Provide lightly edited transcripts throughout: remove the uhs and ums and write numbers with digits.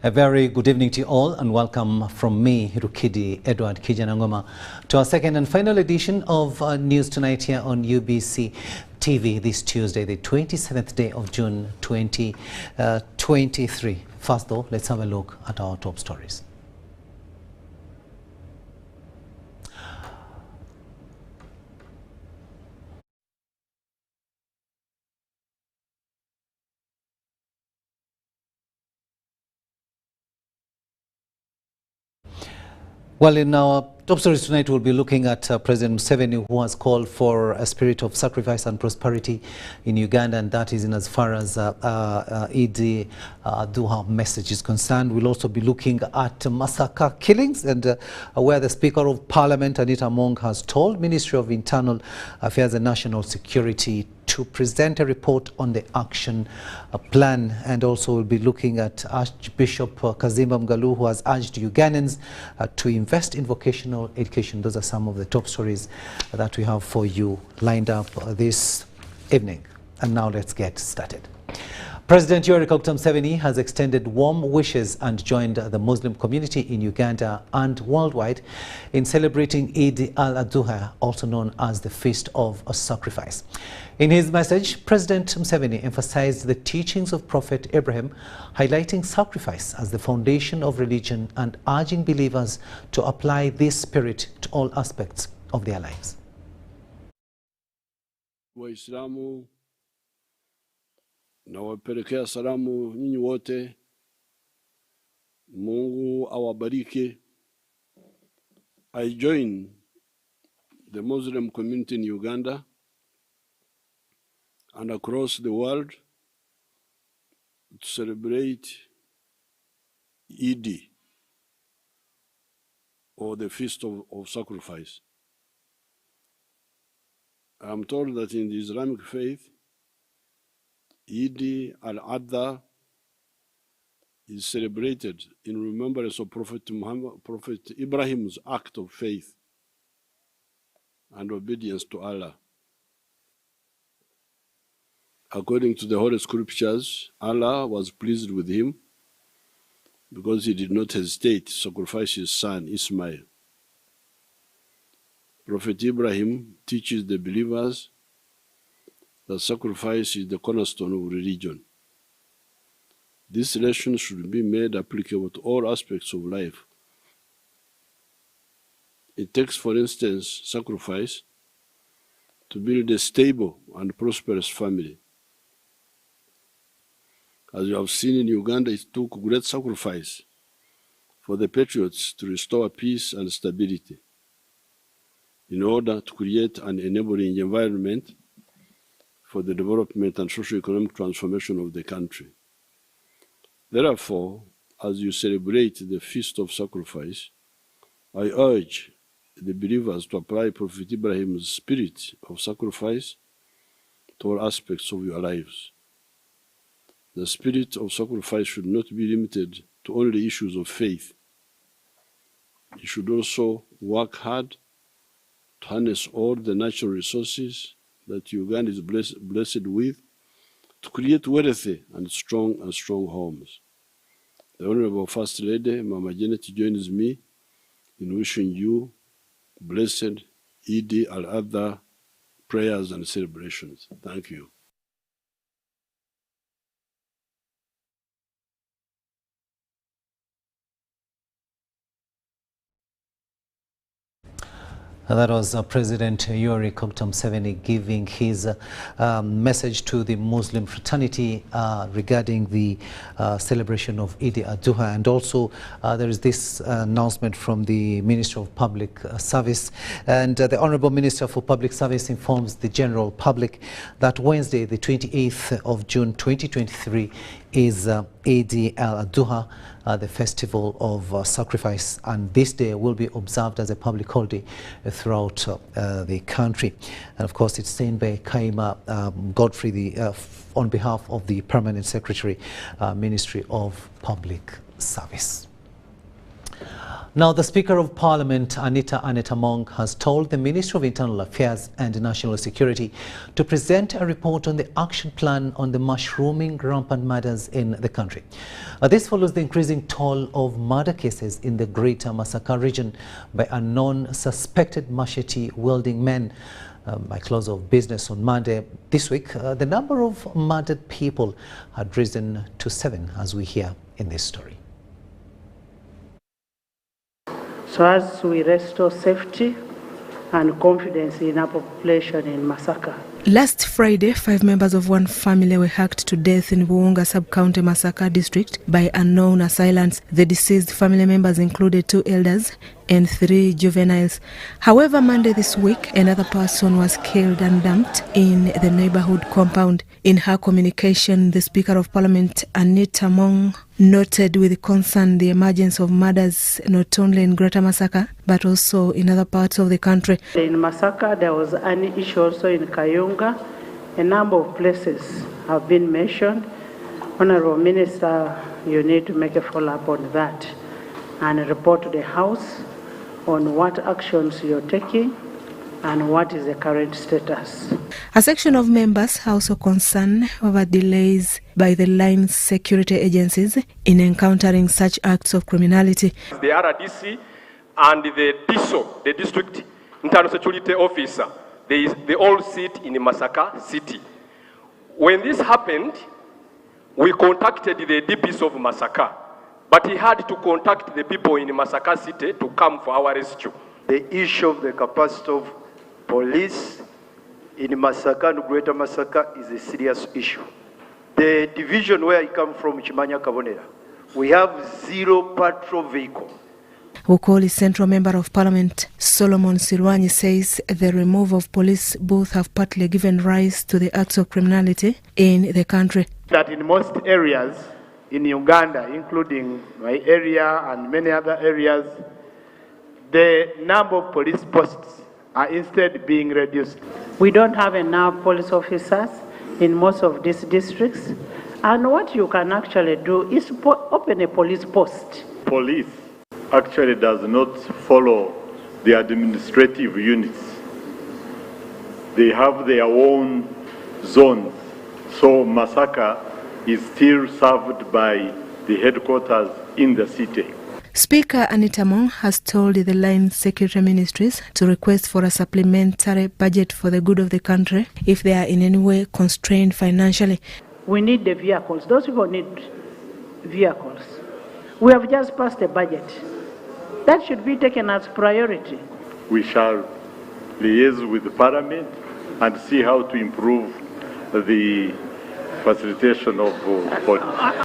A very good evening to you all and welcome from me, Rukidi Edward Kijanangoma, to our second and final edition of News Tonight here on UBC TV this Tuesday, the 27th day of June 2023. First though, let's have a look at our top stories. Well, in our top stories tonight, we'll be looking at President Museveni, who has called for a spirit of sacrifice and prosperity in Uganda, and that is in as far as AD Duha message is concerned. We'll also be looking at massacre killings and where the Speaker of Parliament, Anita Among, has told Ministry of Internal Affairs and National Security to present a report on the action plan. And also we'll be looking at Archbishop Kazimba Mgalu, who has urged Ugandans to invest in vocational education. Those are some of the top stories that we have for you lined up this evening. And now let's get started. President Yoweri Museveni has extended warm wishes and joined the Muslim community in Uganda and worldwide in celebrating Eid al-Adha, also known as the Feast of Sacrifice. In his message, President Museveni emphasized the teachings of Prophet Abraham, highlighting sacrifice as the foundation of religion and urging believers to apply this spirit to all aspects of their lives. Nawapelekea salamu nyinyi wote. Mungu awabariki. I join the Muslim community in Uganda and across the world to celebrate Eid, or the Feast of Sacrifice. I am told that in the Islamic faith, Eid al-Adha is celebrated in remembrance of Prophet Ibrahim's act of faith and obedience to Allah. According to the Holy Scriptures, Allah was pleased with him because he did not hesitate to sacrifice his son Ismail. Prophet Ibrahim teaches the believers that sacrifice is the cornerstone of religion. This lesson should be made applicable to all aspects of life. It takes, for instance, sacrifice to build a stable and prosperous family. As you have seen in Uganda, it took great sacrifice for the patriots to restore peace and stability in order to create an enabling environment for the development and socio-economic transformation of the country. Therefore, as you celebrate the Feast of Sacrifice, I urge the believers to apply Prophet Ibrahim's spirit of sacrifice to all aspects of your lives. The spirit of sacrifice should not be limited to only issues of faith. You should also work hard to harness all the natural resources that Uganda is blessed with to create wealthy and strong homes. The Honorable First Lady, Mama Janet, joins me in wishing you blessed Eid al-Adha prayers and celebrations. Thank you. That was President Yoweri Museveni giving his message to the Muslim fraternity regarding the celebration of Eid al-Adha. And also there is this announcement from the Minister of Public Service. And the Honorable Minister for Public Service informs the general public that Wednesday, the 28th of June 2023, is Eid al-Adha, the festival of sacrifice, and this day will be observed as a public holiday throughout the country. And of course, it's seen by Kaima Godfrey on behalf of the Permanent Secretary, Ministry of Public Service. Now, the Speaker of Parliament, Anita Among, has told the Ministry of Internal Affairs and National Security to present a report on the action plan on the mushrooming rampant murders in the country. This follows the increasing toll of murder cases in the Greater Masaka region by unknown suspected machete-wielding men. By close of business on Monday this week, the number of murdered people had risen to 7, as we hear in this story. So as we restore safety and confidence in our population in Masaka. Last Friday, 5 members of one family were hacked to death in Buunga Sub-County Masaka district by unknown assailants. The deceased family members included 2 elders and 3 juveniles. However, Monday this week, another person was killed and dumped in the neighborhood compound. In her communication, the Speaker of Parliament, Anita Among, noted with concern the emergence of murders not only in Greater Masaka, but also in other parts of the country. In Masaka, there was an issue also in Kayunga. A number of places have been mentioned. Honorable Minister, you need to make a follow-up on that and report to the House on what actions you're taking and what is the current status. A section of members are also concerned over delays by the line security agencies in encountering such acts of criminality. The RDC and the DISO, the District Internal Security Officer, they all sit in Masaka City. When this happened, we contacted the DPS of Masaka, but he had to contact the people in Masaka City to come for our rescue. The issue of the capacity of police in Masaka and Greater Masaka is a serious issue. The division where I come from, Chimanya Kabonera, we have 0 patrol vehicle. Wukoli Central Member of Parliament Solomon Sirwanyi says the remove of police both have partly given rise to the acts of criminality in the country. That in most areas in Uganda, including my area and many other areas, the number of police posts are instead being reduced. We don't have enough police officers in most of these districts. And what you can actually do is open a police post. Police actually does not follow the administrative units. They have their own zones. So Masaka is still served by the headquarters in the city. Speaker Anita Among has told the line security ministries to request for a supplementary budget for the good of the country if they are in any way constrained financially. We need the vehicles. Those people need vehicles. We have just passed a budget. That should be taken as priority. We shall liaise with the Parliament and see how to improve the facilitation of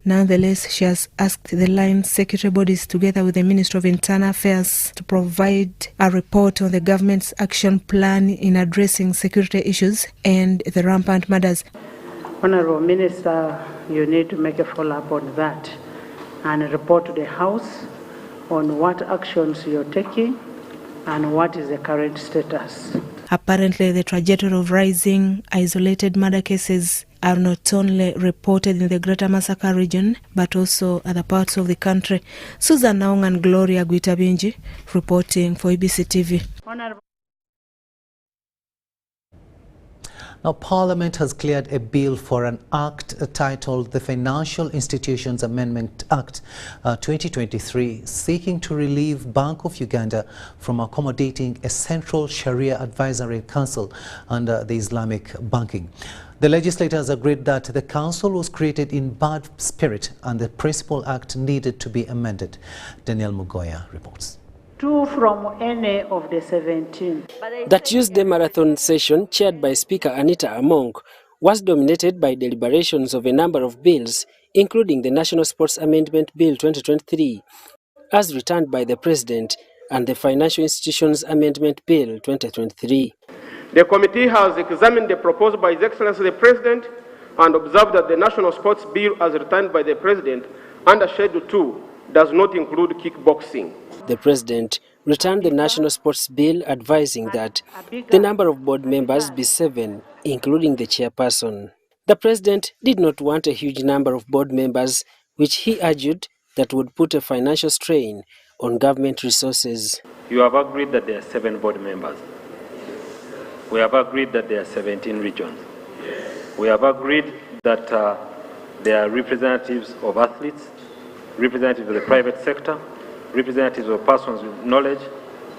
Nonetheless, she has asked the line security bodies together with the Ministry of Internal Affairs to provide a report on the government's action plan in addressing security issues and the rampant murders. Honorable Minister, you need to make a follow-up on that and report to the House on what actions you're taking and what is the current status. Apparently, the trajectory of rising isolated murder cases are not only reported in the Greater Masaka region, but also other parts of the country. Susan Naung and Gloria Guitabinji reporting for ABC TV. Now, Parliament has cleared a bill for an act titled the Financial Institutions Amendment Act 2023, seeking to relieve Bank of Uganda from accommodating a central Sharia advisory council under the Islamic banking. The legislators agreed that the council was created in bad spirit and the principal act needed to be amended. Daniel Mugoya reports. 2 from any of the 17. That Tuesday marathon session, chaired by Speaker Anita Among, was dominated by deliberations of a number of bills, including the National Sports Amendment Bill 2023, as returned by the President, and the Financial Institutions Amendment Bill 2023. The committee has examined the proposal by His Excellency the President and observed that the National Sports Bill as returned by the President under Schedule 2 does not include kickboxing. The President returned the National Sports Bill advising that the number of board members be 7, including the chairperson. The President did not want a huge number of board members, which he argued that would put a financial strain on government resources. You have agreed that there are 7 board members. We have agreed that there are 17 regions. We have agreed that there are representatives of athletes, representatives of the private sector, representatives of persons with knowledge,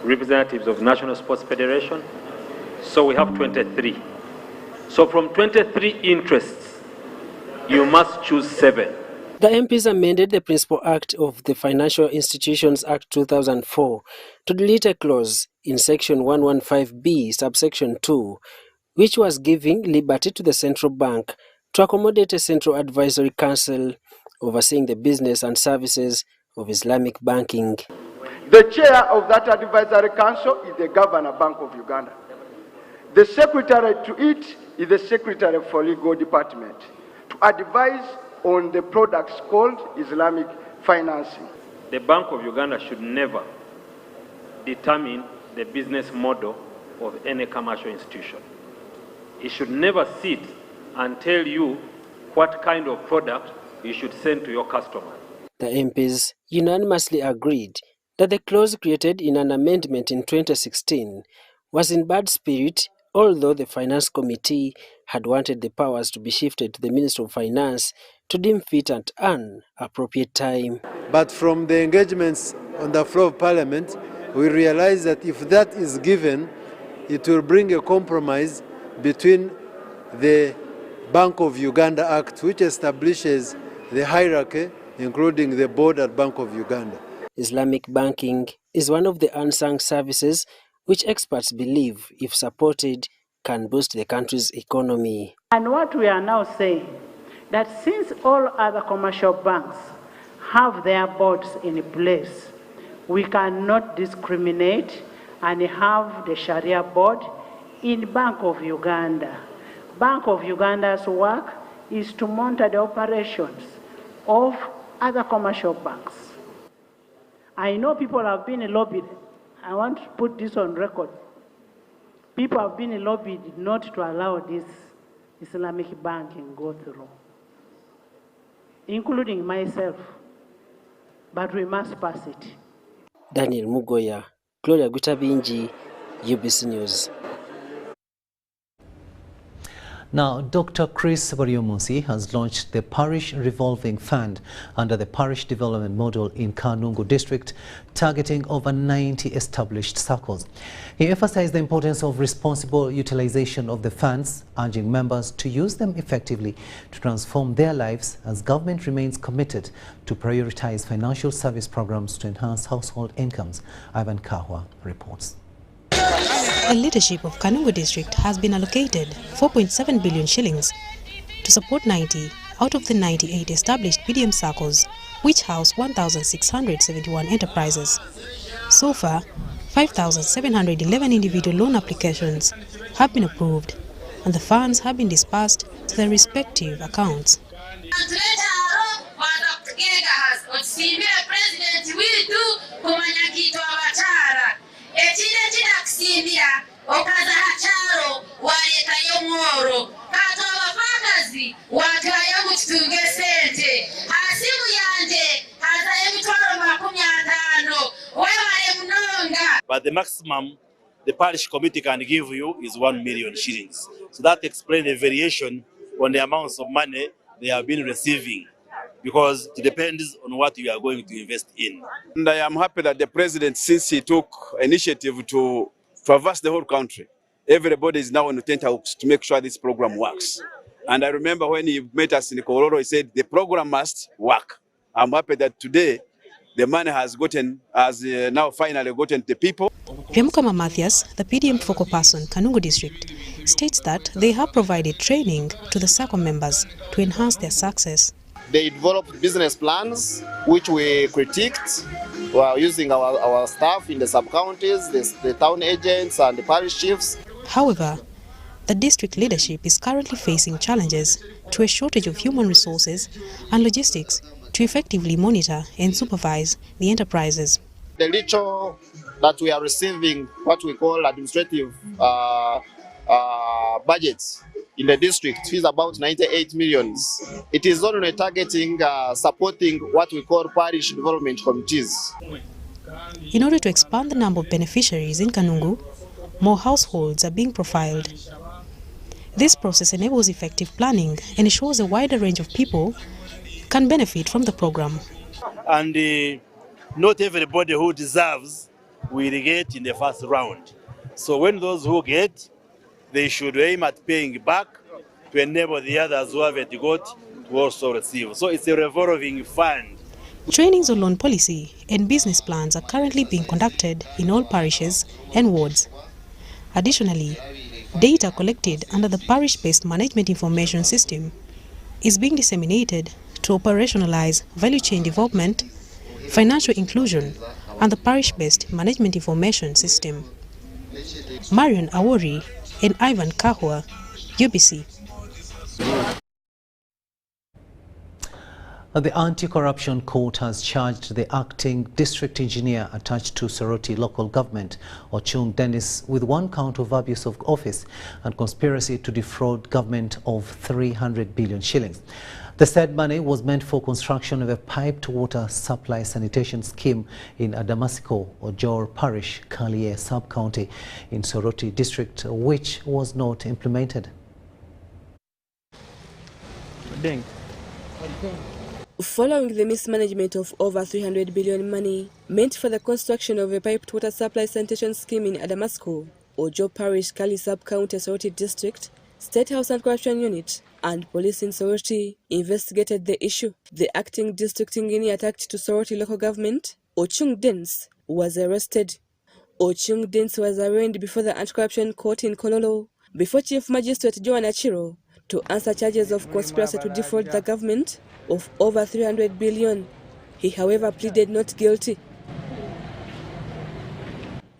representatives of National Sports Federation. So we have 23. So from 23 interests, you must choose 7. The MPs amended the Principal Act of the Financial Institutions Act 2004 to delete a clause in Section 115B, subsection 2, which was giving liberty to the central bank to accommodate a Central Advisory Council overseeing the business and services of Islamic banking. The chair of that advisory council is the Governor Bank of Uganda. The secretary to it is the Secretary for Legal Department to advise on the products called Islamic financing. The Bank of Uganda should never determine the business model of any commercial institution. It should never sit and tell you what kind of product you should send to your customer. The MPs unanimously agreed that the clause created in an amendment in 2016 was in bad spirit, although the Finance Committee had wanted the powers to be shifted to the Minister of Finance to deem fit at an appropriate time. But from the engagements on the floor of Parliament, we realize that if that is given, it will bring a compromise between the Bank of Uganda Act, which establishes the hierarchy, including the board at Bank of Uganda. Islamic banking is one of the unsung services which experts believe, if supported, can boost the country's economy. And what we are now saying, that since all other commercial banks have their boards in place, we cannot discriminate and have the Sharia board in Bank of Uganda. Bank of Uganda's work is to monitor the operations of other commercial banks. I know people have been lobbied. I want to put this on record. People have been lobbied not to allow this Islamic banking go through, including myself, but we must pass it. Daniel Mugoya, Gloria Gutabinji, UBC News. Now, Dr. Chris Bariomusi has launched the Parish Revolving Fund under the Parish Development Model in Kanungu District, targeting over 90 established circles. He emphasized the importance of responsible utilization of the funds, urging members to use them effectively to transform their lives as government remains committed to prioritize financial service programs to enhance household incomes. Ivan Kahwa reports. The leadership of Kanungu District has been allocated 4.7 billion shillings to support 90 out of the 98 established PDM circles, which house 1,671 enterprises. So far, 5,711 individual loan applications have been approved, and the funds have been dispersed to their respective accounts. But the maximum the parish committee can give you is 1 million shillings. So that explains the variation on the amounts of money they have been receiving, because it depends on what you are going to invest in. And I am happy that the president, since he took initiative to traverse the whole country, everybody is now on the tenterhooks to make sure this program works. And I remember when he met us in Kororo, he said the program must work. I'm happy that today the money has now finally gotten to people. Vyamukama Mathias, the PDM focal person, Kanungu District, states that they have provided training to the circle members to enhance their success. They developed business plans, which we critiqued while using our staff in the sub-counties, the town agents and the parish chiefs. However, the district leadership is currently facing challenges to a shortage of human resources and logistics to effectively monitor and supervise the enterprises. The little that we are receiving, what we call administrative budgets in the district, is about 98 millions. It is only targeting supporting what we call parish development committees. In order to expand the number of beneficiaries in Kanungu, more households are being profiled. This process enables effective planning and ensures a wider range of people can benefit from the program. And not everybody who deserves will get in the first round. So when those who get, they should aim at paying back to enable the others who haven't got to also receive. So it's a revolving fund. Trainings on loan policy and business plans are currently being conducted in all parishes and wards. Additionally, data collected under the parish-based management information system is being disseminated to operationalize value chain development, financial inclusion, and the parish-based management information system. Marion Awori and Ivan Kahwa, UBC. The Anti-Corruption Court has charged the acting district engineer attached to Rotary local government, Ochung Dennis, with 1 count of abuse of office and conspiracy to defraud government of 300 billion shillings. The said money was meant for construction of a piped water supply sanitation scheme in Adamasiko, Ojor Parish, Kalie sub-county in Soroti district, which was not implemented. Following the mismanagement of over 300 billion money meant for the construction of a piped water supply sanitation scheme in Adamasiko, Ojor Parish, Kalie sub-county, Soroti district, State House Anti-Corruption Unit and police in Soroti investigated the issue. The acting district engineer attached to Soroti local government, Ochung Dennis, was arrested. Ochung Dennis was arraigned before the Anti-Corruption Court in Kololo, before Chief Magistrate Joan Achiro, to answer charges of conspiracy to defraud the government of over 300 billion. He, however, pleaded not guilty.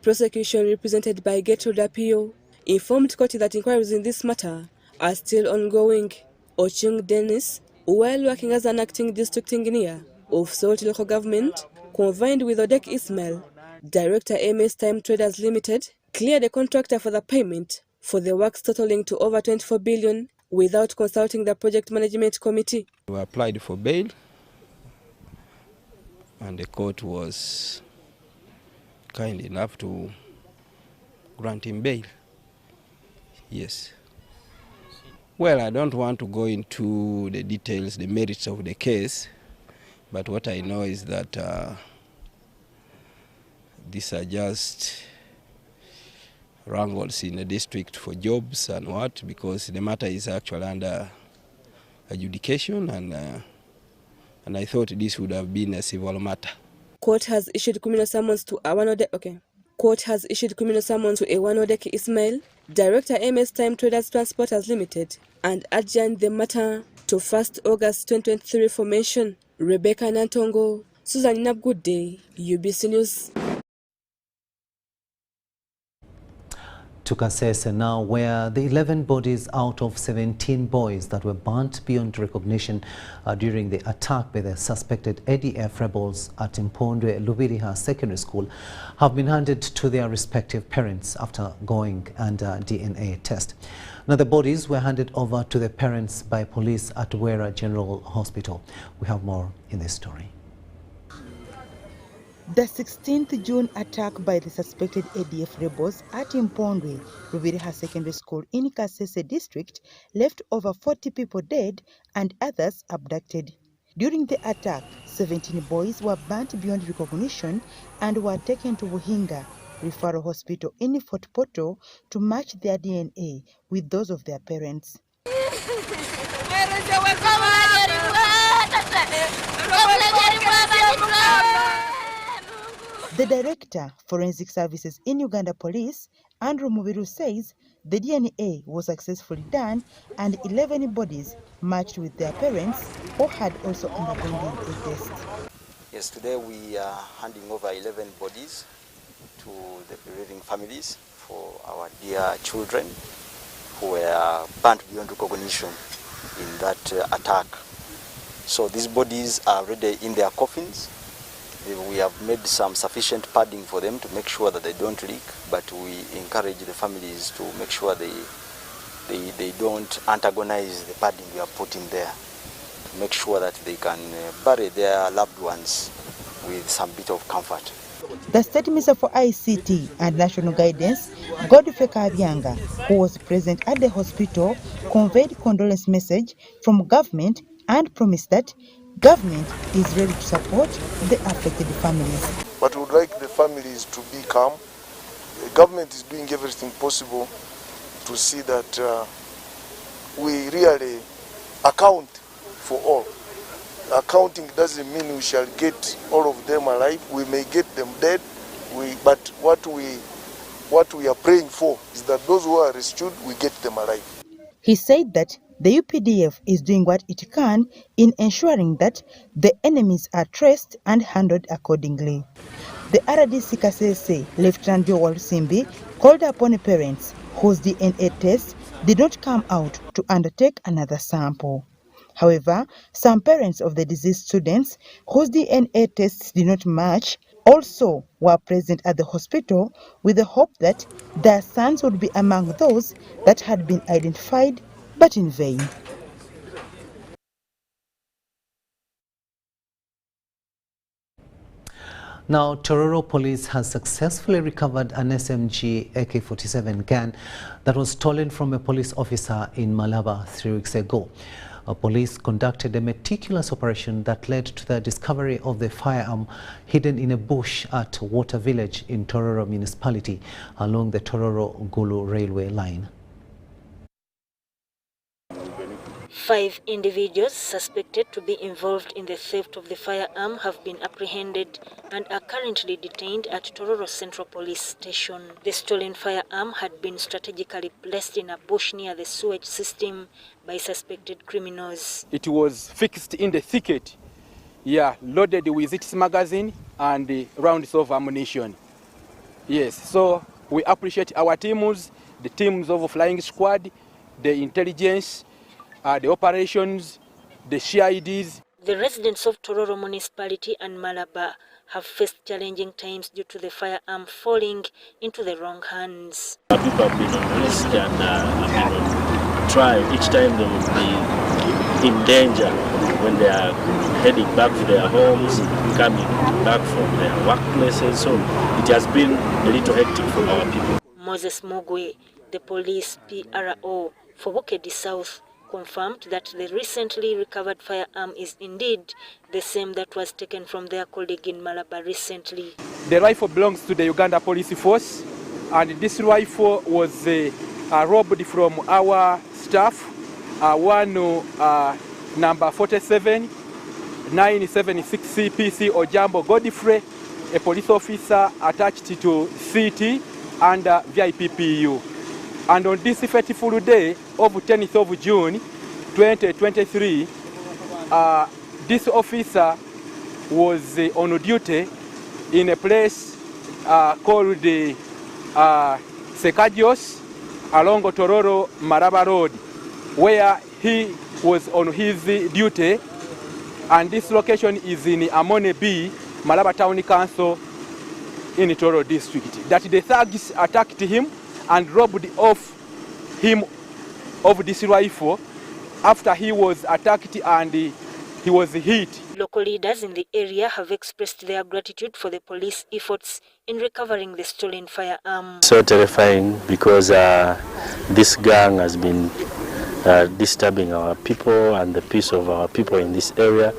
Prosecution, represented by Getro Dapio, informed court that inquiries in this matter are still ongoing. Ochung Dennis, while working as an acting district engineer of Soroti local government, convened with Odek Ismail, director MS Time Traders Limited, cleared a contractor for the payment for the works totaling to over 24 billion without consulting the project management committee. We applied for bail and the court was kind enough to grant him bail. Yes. Well, I don't want to go into the details, the merits of the case, but what I know is that these are just wrangles in the district for jobs and what, because the matter is actually under adjudication, and I thought this would have been a civil matter. Court has issued criminal summons to Court has issued criminal summons to Odek Ismail, director MS Time Traders Transporters Limited, and adjourned the matter to 1st August 2023 for mention. Rebecca Nantongo, Susan Nabgood, UBC News. To Kasese now, where the 11 bodies out of 17 boys that were burnt beyond recognition during the attack by the suspected ADF rebels at Mpondwe Lubiriha Secondary School have been handed to their respective parents after going under DNA test. Now, the bodies were handed over to the parents by police at Wera General Hospital. We have more in this story. The 16th June attack by the suspected ADF rebels at Mpondwe Lubiriha Secondary School in Kasese district left over 40 people dead and others abducted. During the attack, 17 boys were burnt beyond recognition and were taken to Buhinga Referral Hospital in Fort Portal to match their DNA with those of their parents. The Director, Forensic Services in Uganda Police, Andrew Mubiru, says the DNA was successfully done and 11 bodies matched with their parents who had also undergone DNA test. Yes, today we are handing over 11 bodies to the bereaving families for our dear children who were burnt beyond recognition in that attack. So these bodies are already in their coffins. We have made some sufficient padding for them to make sure that they don't leak, but we encourage the families to make sure they don't antagonize the padding we have put in there, to make sure that they can bury their loved ones with some bit of comfort. The State Minister for ICT and National Guidance, Godfrey Kabyanga, who was present at the hospital, conveyed condolence message from government and promised that government is ready to support the affected families. But we would like the families to be calm. The government is doing everything possible to see that we really account for all. Accounting doesn't mean we shall get all of them alive. We may get them dead. But what we are praying for is that those who are rescued, we get them alive. He said that the UPDF is doing what it can in ensuring that the enemies are traced and handled accordingly. The RDC Kasese, Lieutenant Joel Simbi, called upon parents whose DNA tests did not come out to undertake another sample. However, some parents of the deceased students whose DNA tests did not match also were present at the hospital with the hope that their sons would be among those that had been identified, but in vain. Now, Tororo police has successfully recovered an SMG AK-47 gun that was stolen from a police officer in Malaba 3 weeks ago. Police conducted a meticulous operation that led to the discovery of the firearm hidden in a bush at Water Village in Tororo municipality along the Tororo-Gulu railway line. 5 individuals suspected to be involved in the theft of the firearm have been apprehended and are currently detained at Tororo Central Police Station. The stolen firearm had been strategically placed in a bush near the sewage system by suspected criminals. It was fixed in the thicket, loaded with its magazine and rounds of ammunition. Yes, so we appreciate our teams, the teams of Flying Squad, the intelligence, the operations, the CIDs. The residents of Tororo municipality and Malaba have faced challenging times due to the firearm falling into the wrong hands. People have been on risk and on trial. Each time they will be in danger when they are heading back to their homes, coming back from their workplaces. So it has been a little hectic for our people. Moses Mugwe, the police PRO for Bukedi South, confirmed that the recently recovered firearm is indeed the same that was taken from their colleague in Malaba recently. The rifle belongs to the Uganda Police Force, and this rifle was robbed from our staff, one number 47, 976 CPC Ojambo Godfrey, a police officer attached to CT and VIPPU. And on this fateful day of 10th of June 2023, this officer was on duty in a place called Sekajios along Tororo Maraba Road, where he was on his duty, and this location is in Amone B, Malaba Town Council in Tororo district. That the thugs attacked him and robbed off him of this rifle after he was attacked and he was hit. Local leaders in the area have expressed their gratitude for the police efforts in recovering the stolen firearm. So terrifying because this gang has been disturbing our people and the peace of our people in this area,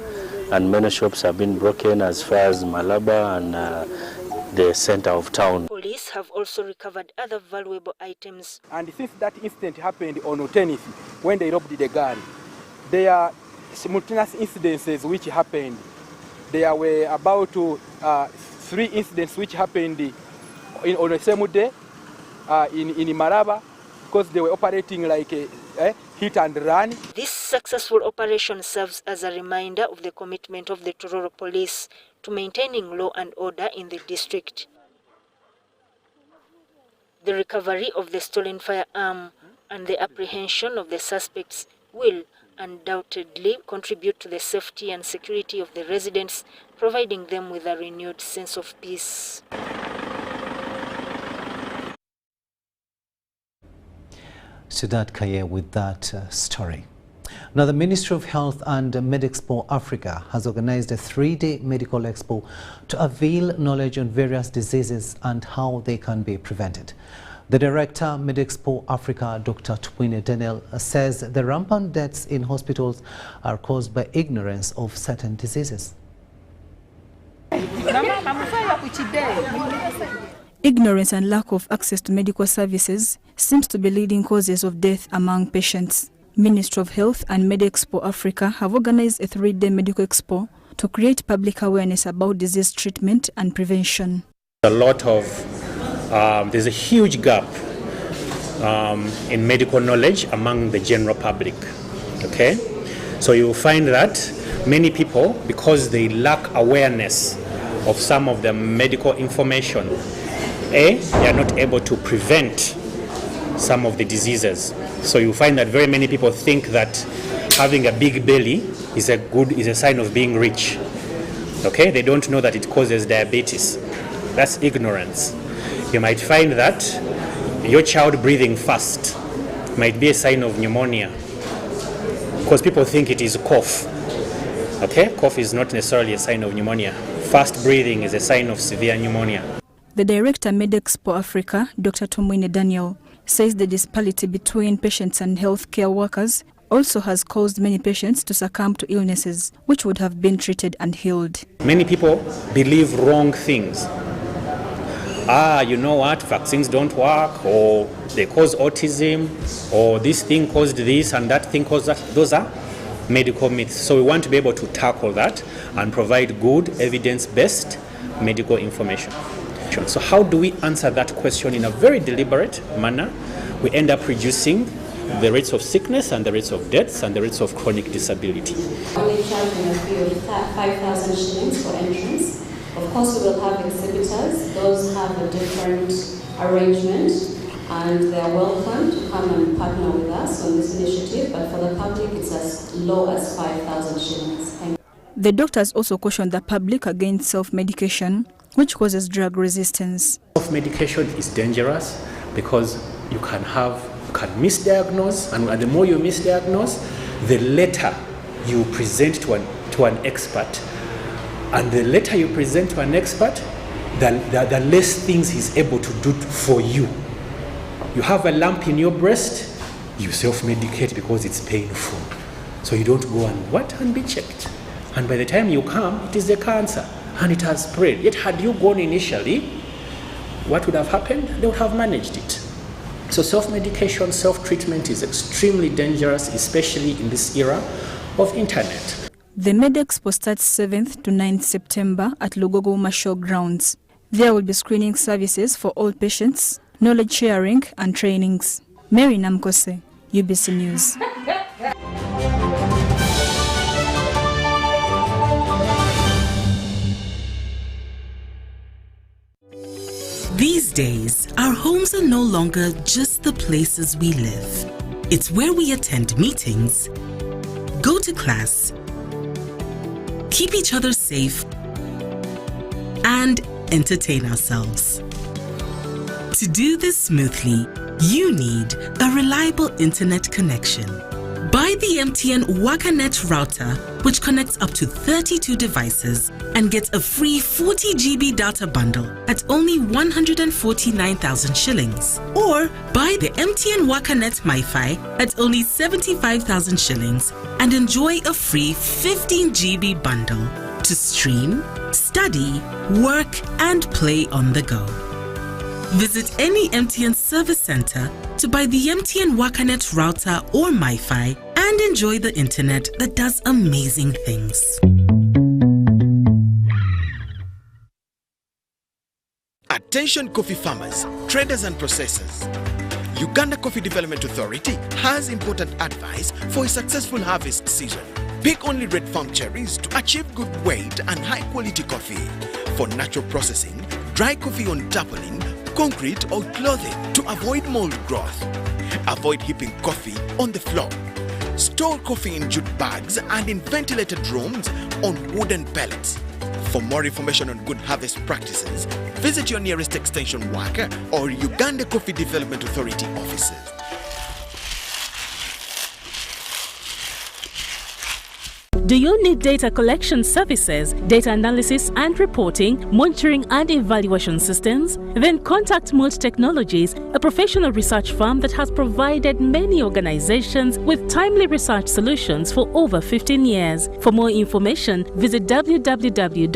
and many shops have been broken as far as Malaba and the center of town. Police have also recovered other valuable items. And since that incident happened on 10th, when they robbed the gun, there are simultaneous incidences which happened. There were about 3 incidents which happened on the same day in Maraba, because they were operating like a hit and run. This successful operation serves as a reminder of the commitment of the Tororo police to maintaining law and order in the district. The recovery of the stolen firearm and the apprehension of the suspects will undoubtedly contribute to the safety and security of the residents, providing them with a renewed sense of peace. Sudat Kaye with that story. Now, the Ministry of Health and MedExpo Africa has organized a 3-day medical expo to avail knowledge on various diseases and how they can be prevented. The director, MedExpo Africa, Dr. Twine Daniel, says the rampant deaths in hospitals are caused by ignorance of certain diseases. Ignorance and lack of access to medical services seems to be leading causes of death among patients. Ministry of Health and MedExpo Africa have organized a 3-day medical expo to create public awareness about disease treatment and prevention. There's a huge gap in medical knowledge among the general public. Okay, so you will find that many people, because they lack awareness of some of the medical information, they are not able to prevent some of the diseases. So you find that very many people think that having a big belly is a sign of being rich. Okay, they don't know that it causes diabetes. That's ignorance. You might find that your child breathing fast might be a sign of pneumonia, because people think it is cough. Okay, cough is not necessarily a sign of pneumonia. Fast breathing is a sign of severe pneumonia. The director, MedExpo Africa, Dr. Twine Daniel, says the disparity between patients and healthcare workers also has caused many patients to succumb to illnesses which would have been treated and healed. Many people believe wrong things. You know what, vaccines don't work, or they cause autism, or this thing caused this and that thing caused that. Those are medical myths. So we want to be able to tackle that and provide good evidence-based medical information. So how do we answer that question in a very deliberate manner? We end up reducing the rates of sickness and the rates of deaths and the rates of chronic disability. Only charging a fee of 5,000 shillings for entrance. Of course, we will have exhibitors. Those have a different arrangement, and they are welcome to come and partner with us on this initiative. But for the public, it's as low as 5,000 shillings. The doctors also cautioned the public against self-medication, which causes drug resistance. Self-medication is dangerous because you can misdiagnose, and the more you misdiagnose, the later you present to an expert. And the later you present to an expert, the less things he's able to do for you. You have a lump in your breast, you self-medicate because it's painful. So you don't go and be checked. And by the time you come, it is a cancer and it has spread. Yet had you gone initially, what would have happened? They would have managed it. So self-medication, self-treatment is extremely dangerous, especially in this era of internet. The MedExpo starts 7th to 9th September at Lugogo Marshall Grounds. There will be screening services for all patients, knowledge sharing and trainings. Mary Namkose, UBC News. These days, our homes are no longer just the places we live. It's where we attend meetings, go to class, keep each other safe, and entertain ourselves. To do this smoothly, you need a reliable internet connection. Buy the MTN WakaNet router, which connects up to 32 devices and gets a free 40 GB data bundle at only 149,000 shillings. Or buy the MTN WakaNet MiFi at only 75,000 shillings and enjoy a free 15 GB bundle to stream, study, work, and play on the go. Visit any MTN service center to buy the MTN WakaNet router or MiFi and enjoy the internet that does amazing things. Attention coffee farmers, traders and processors. Uganda Coffee Development Authority has important advice for a successful harvest season. Pick only red farm cherries to achieve good weight and high quality coffee. For natural processing, dry coffee on tarpaulin, concrete or clothing to avoid mold growth. Avoid heaping coffee on the floor. Store coffee in jute bags and in ventilated rooms on wooden pallets. For more information on good harvest practices, visit your nearest extension worker or Uganda Coffee Development Authority offices. Do you need data collection services, data analysis and reporting, monitoring and evaluation systems? Then contact Molt Technologies, a professional research firm that has provided many organizations with timely research solutions for over 15 years. For more information, visit www.mt.co.ug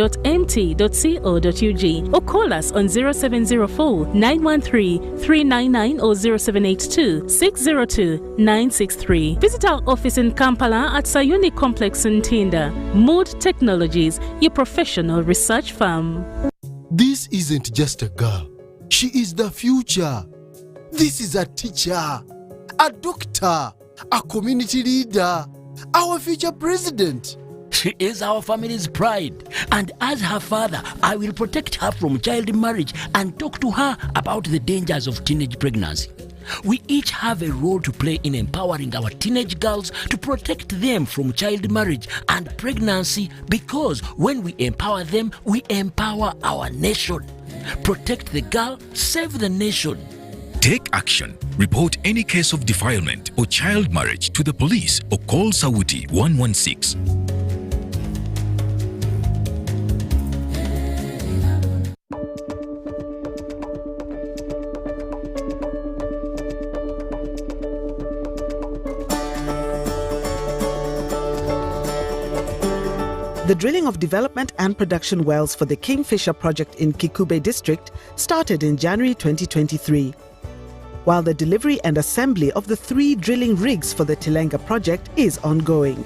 or call us on 0704 913 399 or 0782 602 963. Visit our office in Kampala at Sayuni Complex in Tinda. Mood Technologies, your professional research firm. This isn't just a girl. She is the future. This is a teacher, a doctor, a community leader, our future president. She is our family's pride, and as her father, I will protect her from child marriage and talk to her about the dangers of teenage pregnancy. We each have a role to play in empowering our teenage girls to protect them from child marriage and pregnancy, because when we empower them, we empower our nation. Protect the girl, save the nation. Take action. Report any case of defilement or child marriage to the police or call Sawuti 116. The drilling of development and production wells for the Kingfisher project in Kikube district started in January 2023, while the delivery and assembly of the 3 drilling rigs for the Tilenga project is ongoing.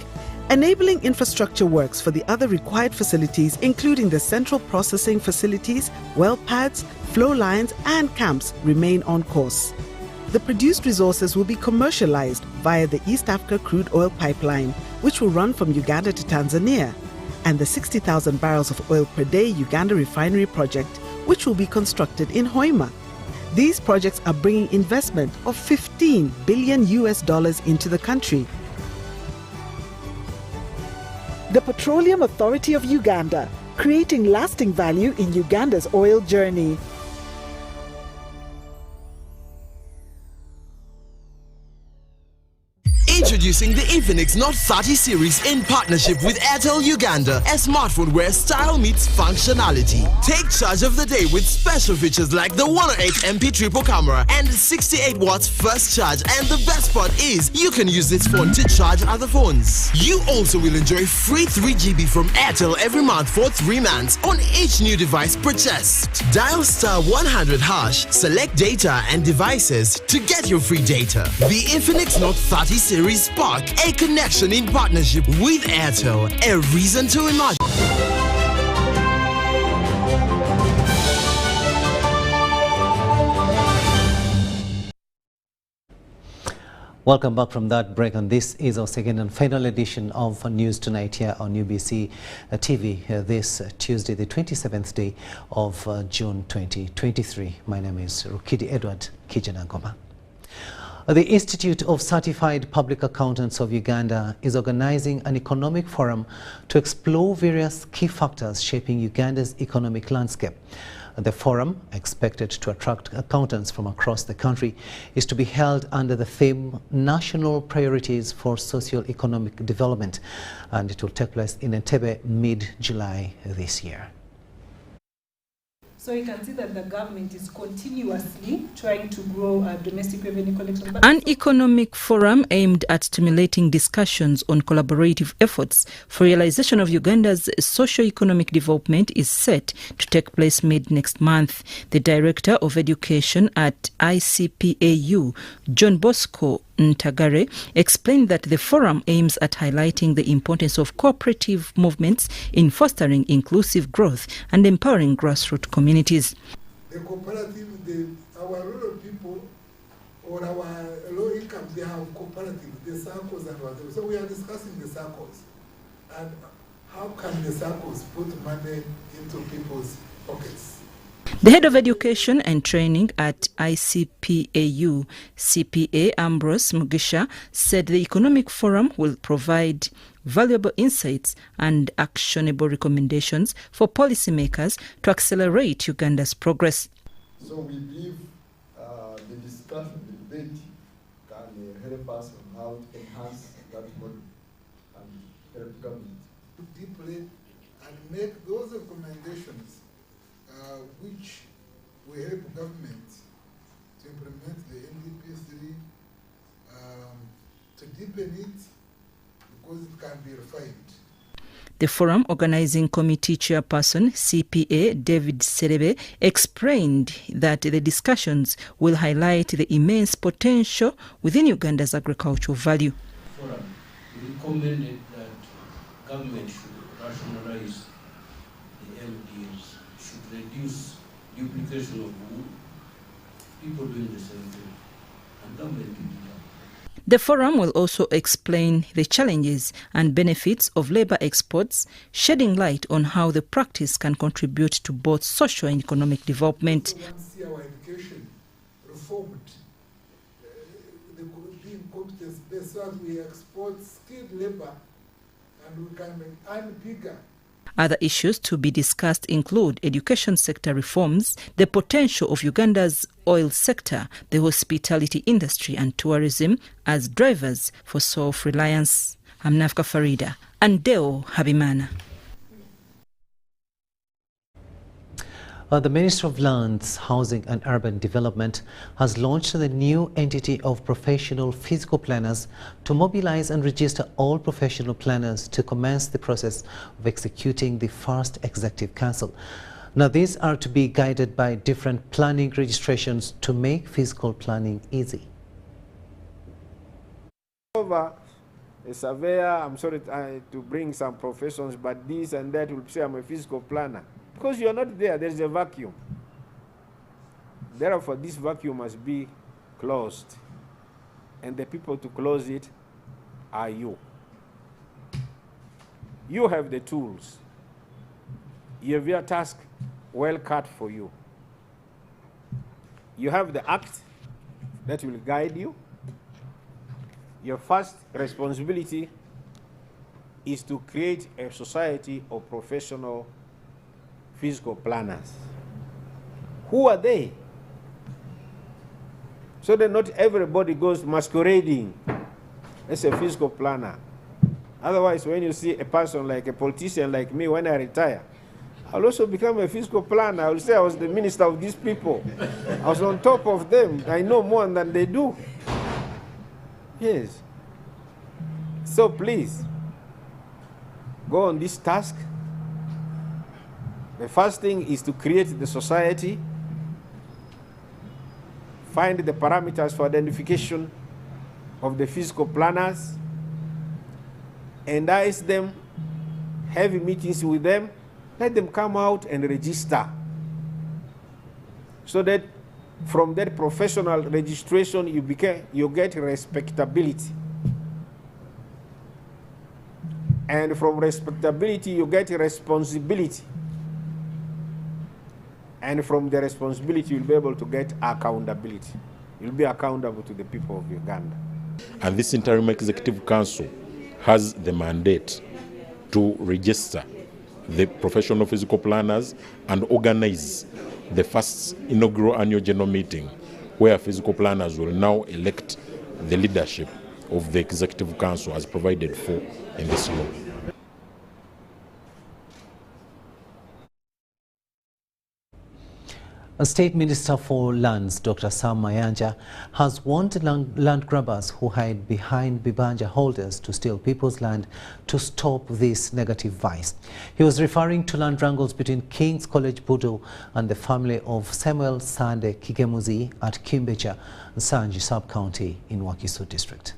Enabling infrastructure works for the other required facilities, including the central processing facilities, well pads, flow lines and camps, remain on course. The produced resources will be commercialized via the East Africa crude oil pipeline, which will run from Uganda to Tanzania, and the 60,000 barrels of oil per day Uganda refinery project, which will be constructed in Hoima. These projects are bringing investment of $15 billion into the country. The Petroleum Authority of Uganda, creating lasting value in Uganda's oil journey. Introducing the Infinix Note 30 series in partnership with Airtel Uganda, a smartphone where style meets functionality. Take charge of the day with special features like the 108MP triple camera and 68 watts fast charge, and the best part is you can use this phone to charge other phones. You also will enjoy free 3GB from Airtel every month for 3 months on each new device purchased. Dial *100#, select data and devices to get your free data. The Infinix Note 30 series Spark, a connection in partnership with Airtel, a reason to imagine. Welcome back from that break, and this is our second and final edition of News Tonight here on UBC TV this Tuesday, the 27th day of June 2023. My name is Rukidi Edward Kijanangoma. The Institute of Certified Public Accountants of Uganda is organizing an economic forum to explore various key factors shaping Uganda's economic landscape. The forum, expected to attract accountants from across the country, is to be held under the theme National Priorities for Socio-Economic Development, and it will take place in Entebbe mid-July this year. So you can see that the government is continuously trying to grow domestic revenue collection. An economic forum aimed at stimulating discussions on collaborative efforts for realization of Uganda's socio-economic development is set to take place mid-next month. The Director of Education at ICPAU, John Bosco Ntagare, explained that the forum aims at highlighting the importance of cooperative movements in fostering inclusive growth and empowering grassroots communities. The cooperative, our rural people or our low income, they have cooperative, the circles and whatever. So we are discussing the circles and how can the circles put money into people's pockets. The head of education and training at ICPAU, CPA Ambrose Mugisha, said the economic forum will provide valuable insights and actionable recommendations for policymakers to accelerate Uganda's progress. So we believe the discussion, the debate can help us on how to enhance that model and help government deeply and make those recommendations which will help government to implement the NDP3, to deepen it because it can be refined. The Forum Organizing Committee Chairperson, CPA David Serebe, explained that the discussions will highlight the immense potential within Uganda's agricultural value. Forum recommended that government should rationalize the MDs, should reduce duplication of wood, people doing the same thing, and government will do that. The forum will also explain the challenges and benefits of labour exports, shedding light on how the practice can contribute to both social and economic development. See our education reformed, being competence-based, so as we export skilled labour and we can earn bigger. Other issues to be discussed include education sector reforms, the potential of Uganda's oil sector, the hospitality industry and tourism as drivers for self-reliance. I'm Nafka Farida and Deo Habimana. The Ministry of Lands, Housing and Urban Development has launched the new entity of professional physical planners to mobilize and register all professional planners to commence the process of executing the first Executive Council. Now, these are to be guided by different planning registrations to make physical planning easy. Over a surveyor, I'm sorry to bring some professions, but this and that will say I'm a physical planner. Because you are not there, there is a vacuum. Therefore, this vacuum must be closed. And the people to close it are you. You have the tools. You have your task well cut for you. You have the act that will guide you. Your first responsibility is to create a society of professional physical planners. Who are they? So that not everybody goes masquerading as a physical planner. Otherwise, when you see a person like a politician like me, when I retire, I'll also become a physical planner. I will say I was the minister of these people. I was on top of them. I know more than they do. Yes. So please, go on this task. The first thing is to create the society, find the parameters for identification of the physical planners, indict them, have meetings with them, let them come out and register. So that from that professional registration you get respectability. And from respectability you get responsibility. And from the responsibility, you'll be able to get accountability. You'll be accountable to the people of Uganda. And this Interim Executive Council has the mandate to register the professional physical planners and organize the first inaugural annual general meeting where physical planners will now elect the leadership of the Executive Council as provided for in this law. A State Minister for Lands, Dr. Sam Mayanja, has warned land grabbers who hide behind Bibanja holders to steal people's land to stop this negative vice. He was referring to land wrangles between King's College Budo and the family of Samuel Sande Kigemuzi at Kimbecha, Nsanji Sub-County in Wakiso District.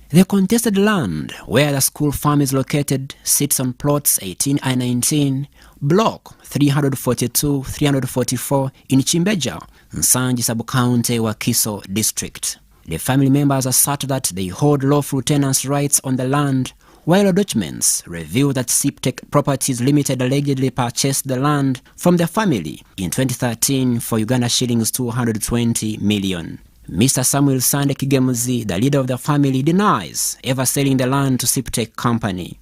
The contested land where the school farm is located sits on plots 18 and 19, block 342-344 in Chimbeja, Nsanji Sub-County, Wakiso District. The family members assert that they hold lawful tenants' rights on the land, while documents reveal that Siptech Properties Limited allegedly purchased the land from the family in 2013 for Uganda shillings 220 million. Mr. Samuel Sande Kigemuzi, the leader of the family, denies ever selling the land to Siptech Company.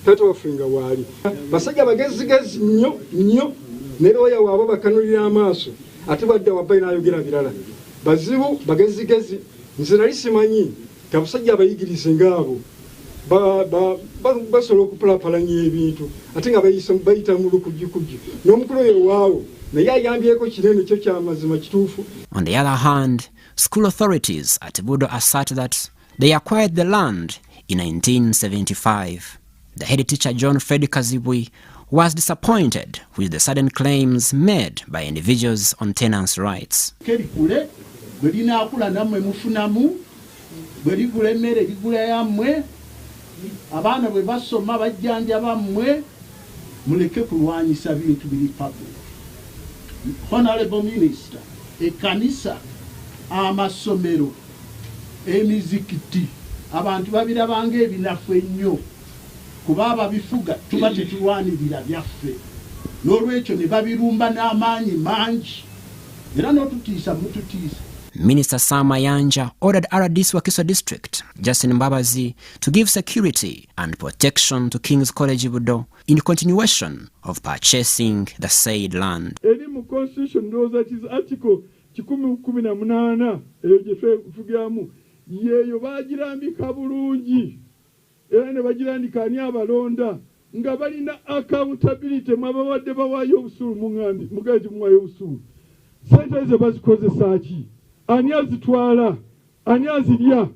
tatuwafunga waali basajja bagezigezi nnyo ne looya waabwe bakanulira amaaso ate badda wabba n'ayogera birala bazibu bagezigezi nze nali simanyi abasajja abayigirize ngaabo basobola okupalapalanya ebintu ate nga bayita mu lukujjukujju n'omukulu oyo waawo naye ayambyeko kinene kyo kyamazima kituufu. On the other hand, school authorities at Budo assert that they acquired the land in 1975. The head teacher John Fred Kazibui was disappointed with the sudden claims made by individuals on tenants' rights. Abaana bwe basoma bajjanjaba mmwe muleke kulwanyisa bintu biri public. Honorable Minister, ekanisa, amasomero, emizikiti, abantu babirabanga ebinafu ennyo kuba ababifuga tuba tetulwanirira byaffe n'olwekyo ne babirumba n'amaanyi mangi era n'otutiisa mututiisa. Minister Sam Mayanja ordered RDC Wakiso District, Justin Mbabazi, to give security and protection to King's College Budo in continuation of purchasing the said land. Eri mu constitution knows that is article 118 eyo gye fugamu yeyo bagirambika bulungi era ne bagirandika ani abalonda nga balina accountability mwabawadde bawaayo obusulu muŋŋambi mugaji muwaayo obusulu sente ze bazikozesa ki ani azitwala ani azirya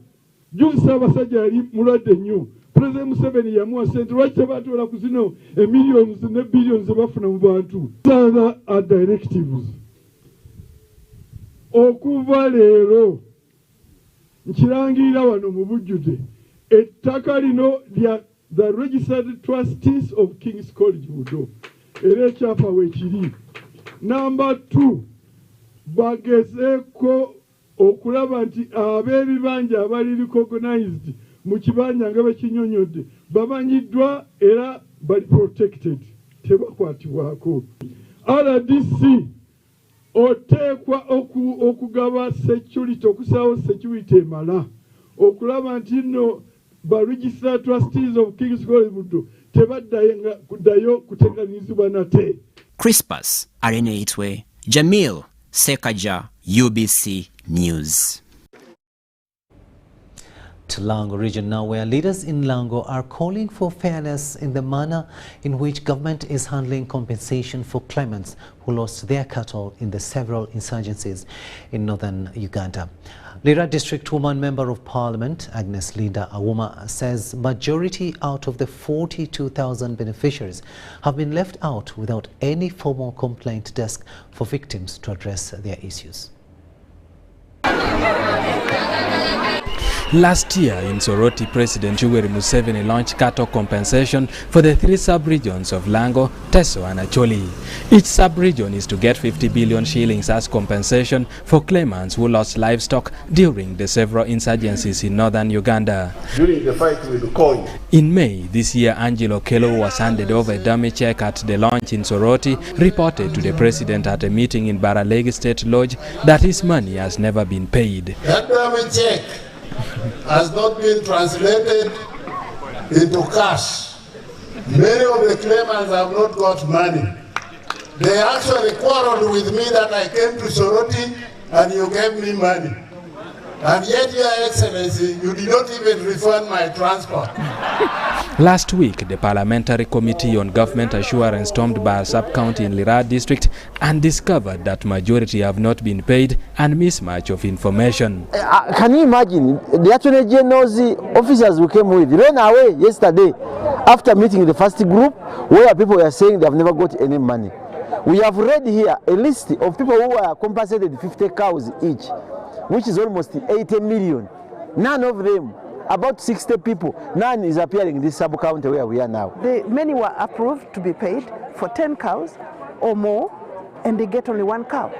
juzi abasajja yali mulwadde nnyo President Museveni yamuwa sente lwaki tebatwala ku zino millions ne billions bafuna mu bantu are directives okuva leero nkirangirira wano mu bujjude ettaka lino lya the registered trustees of King's College Budo era ekyapa weekiri. Number 2, bagezeeko okulaba nti ab'ebibanja abali recognized mu kibanja nga bakinyonyodde bamanyiddwa era bali protected tebakwatibwako. RDC oteekwa okugaba security okusaawo security emala okulaba nti no ba registered trustees of King's College Budo tebaddayo kuteganizibwa nate. Crispus Areneitwe, Jamil Sekaja, UBC News. To Lango region now, where leaders in Lango are calling for fairness in the manner in which government is handling compensation for claimants who lost their cattle in the several insurgencies in northern Uganda. Lira District Woman Member of Parliament Agnes Linda Awuma says majority out of the 42,000 beneficiaries have been left out without any formal complaint desk for victims to address their issues. Last year in Soroti, President Yoweri Museveni launched cattle compensation for the 3 sub-regions of Lango, Teso and Acholi. Each sub-region is to get 50 billion shillings as compensation for claimants who lost livestock during the several insurgencies in northern Uganda. During the fight with Koi. In May this year, Angelo Kelo was handed over a dummy check at the launch in Soroti, reported to the president at a meeting in Baralegi State Lodge that his money has never been paid. That dummy check has not been translated into cash. Many of the claimants have not got money. They actually quarreled with me that I came to Soroti and you gave me money. And yet, Your Excellency, you did not even refund my transport. Last week, the Parliamentary Committee on Government Assurance stormed by a sub-county in Lira District and discovered that majority have not been paid and mismatch of information. Can you imagine the Attorney General's officers who came with ran away yesterday after meeting the first group where people were saying they have never got any money. We have read here a list of people who are compensated 50 cows each, which is almost 80 million. None of them, about 60 people, none is appearing in this sub-county where we are now. Many were approved to be paid for 10 cows or more, and they get only 1 cow.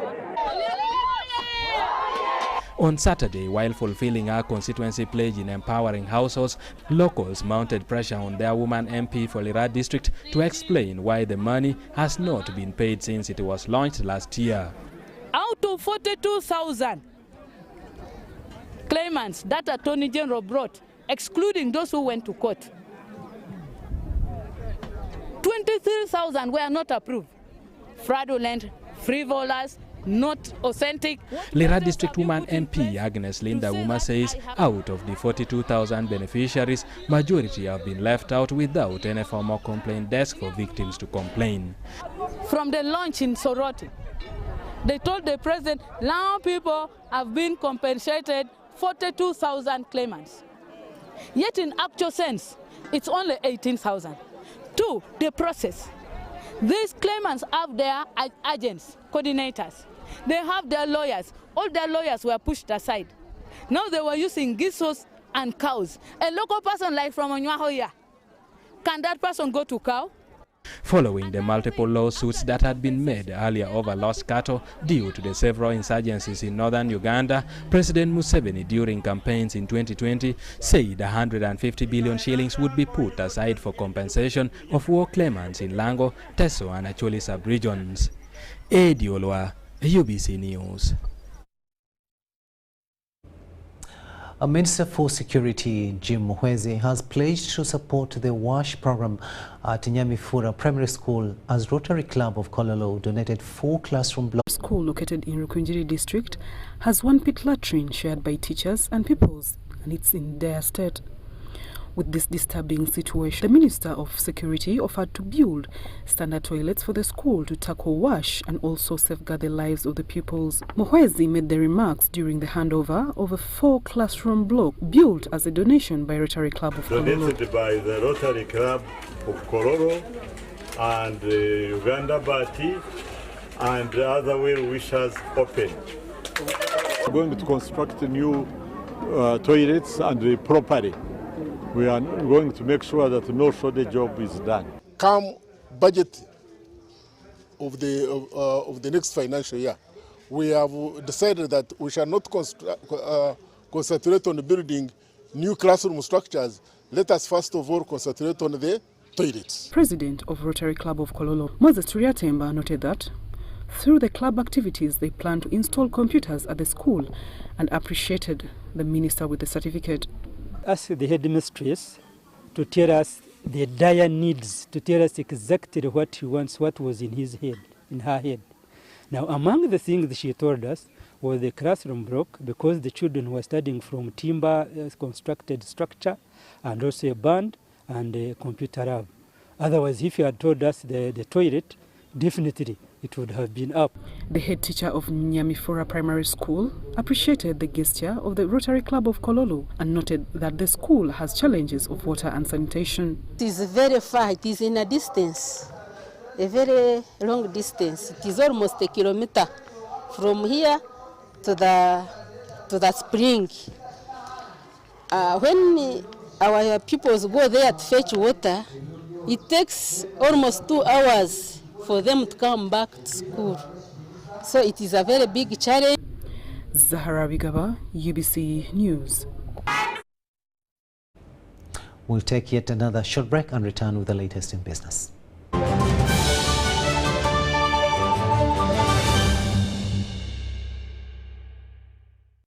On Saturday, while fulfilling our constituency pledge in empowering households, locals mounted pressure on their woman MP for Lira District to explain why the money has not been paid since it was launched last year. Out of 42,000 claimants that Attorney General brought, excluding those who went to court, 53,000 were not approved. Fraudulent, frivolous, not authentic. Lira District Woman MP Agnes Linda Wuma says out of the 42,000 beneficiaries, majority have been left out without any formal complaint desk for victims to complain. From the launch in Rotary, they told the president, now people have been compensated 42,000 claimants. Yet in actual sense, it's only 18,000. 2, the process. These claimants have their agents, coordinators. They have their lawyers. All their lawyers were pushed aside. Now they were using geesos and cows. A local person like from Onyahoya, can that person go to cow? Following the multiple lawsuits that had been made earlier over lost cattle due to the several insurgencies in northern Uganda, President Museveni during campaigns in 2020 said 150 billion shillings would be put aside for compensation of war claimants in Lango, Teso and Acholi sub-regions. Eddie Olwa, UBC News. A Minister for Security, Jim Muhwezi, has pledged to support the WASH program at Nyamifura Primary School as Rotary Club of Kololo donated 4 classroom blocks. The school located in Rukunjiri district has 1 pit latrine shared by teachers and pupils, and it's in dire state. With this disturbing situation, the Minister of Security offered to build standard toilets for the school to tackle WASH and also safeguard the lives of the pupils. Muhwezi made the remarks during the handover of a 4 classroom block built as a donation by Rotary Club of Kololo. Donated by the Rotary Club of Kololo and Uganda Bati and other well-wishers open. We're going to construct new toilets and properly. We are going to make sure that no shortage job is done. Come budget of the next financial year, we have decided that we shall not concentrate on building new classroom structures. Let us first of all concentrate on the toilets. President of Rotary Club of Kololo, Moses Turiatemba, noted that through the club activities, they plan to install computers at the school and appreciated the minister with the certificate. Ask the headmistress to tell us the dire needs, to tell us exactly what he wants, what was in his head, in her head. Now, among the things she told us was the classroom block, because the children were studying from timber constructed structure, and also a band and a computer lab. Otherwise, if you had told us the toilet, definitely it would have been up. The head teacher of Nyamifura Primary School appreciated the gesture of the Rotary Club of Kololo and noted that the school has challenges of water and sanitation. It is very far. It is in a distance, a very long distance. It is almost a kilometer from here to the spring. When our pupils go there to fetch water, it takes almost 2 hours for them to come back to school. So it is a very big challenge. Zahara Bigaba, UBC News. We'll take yet another short break and return with the latest in business.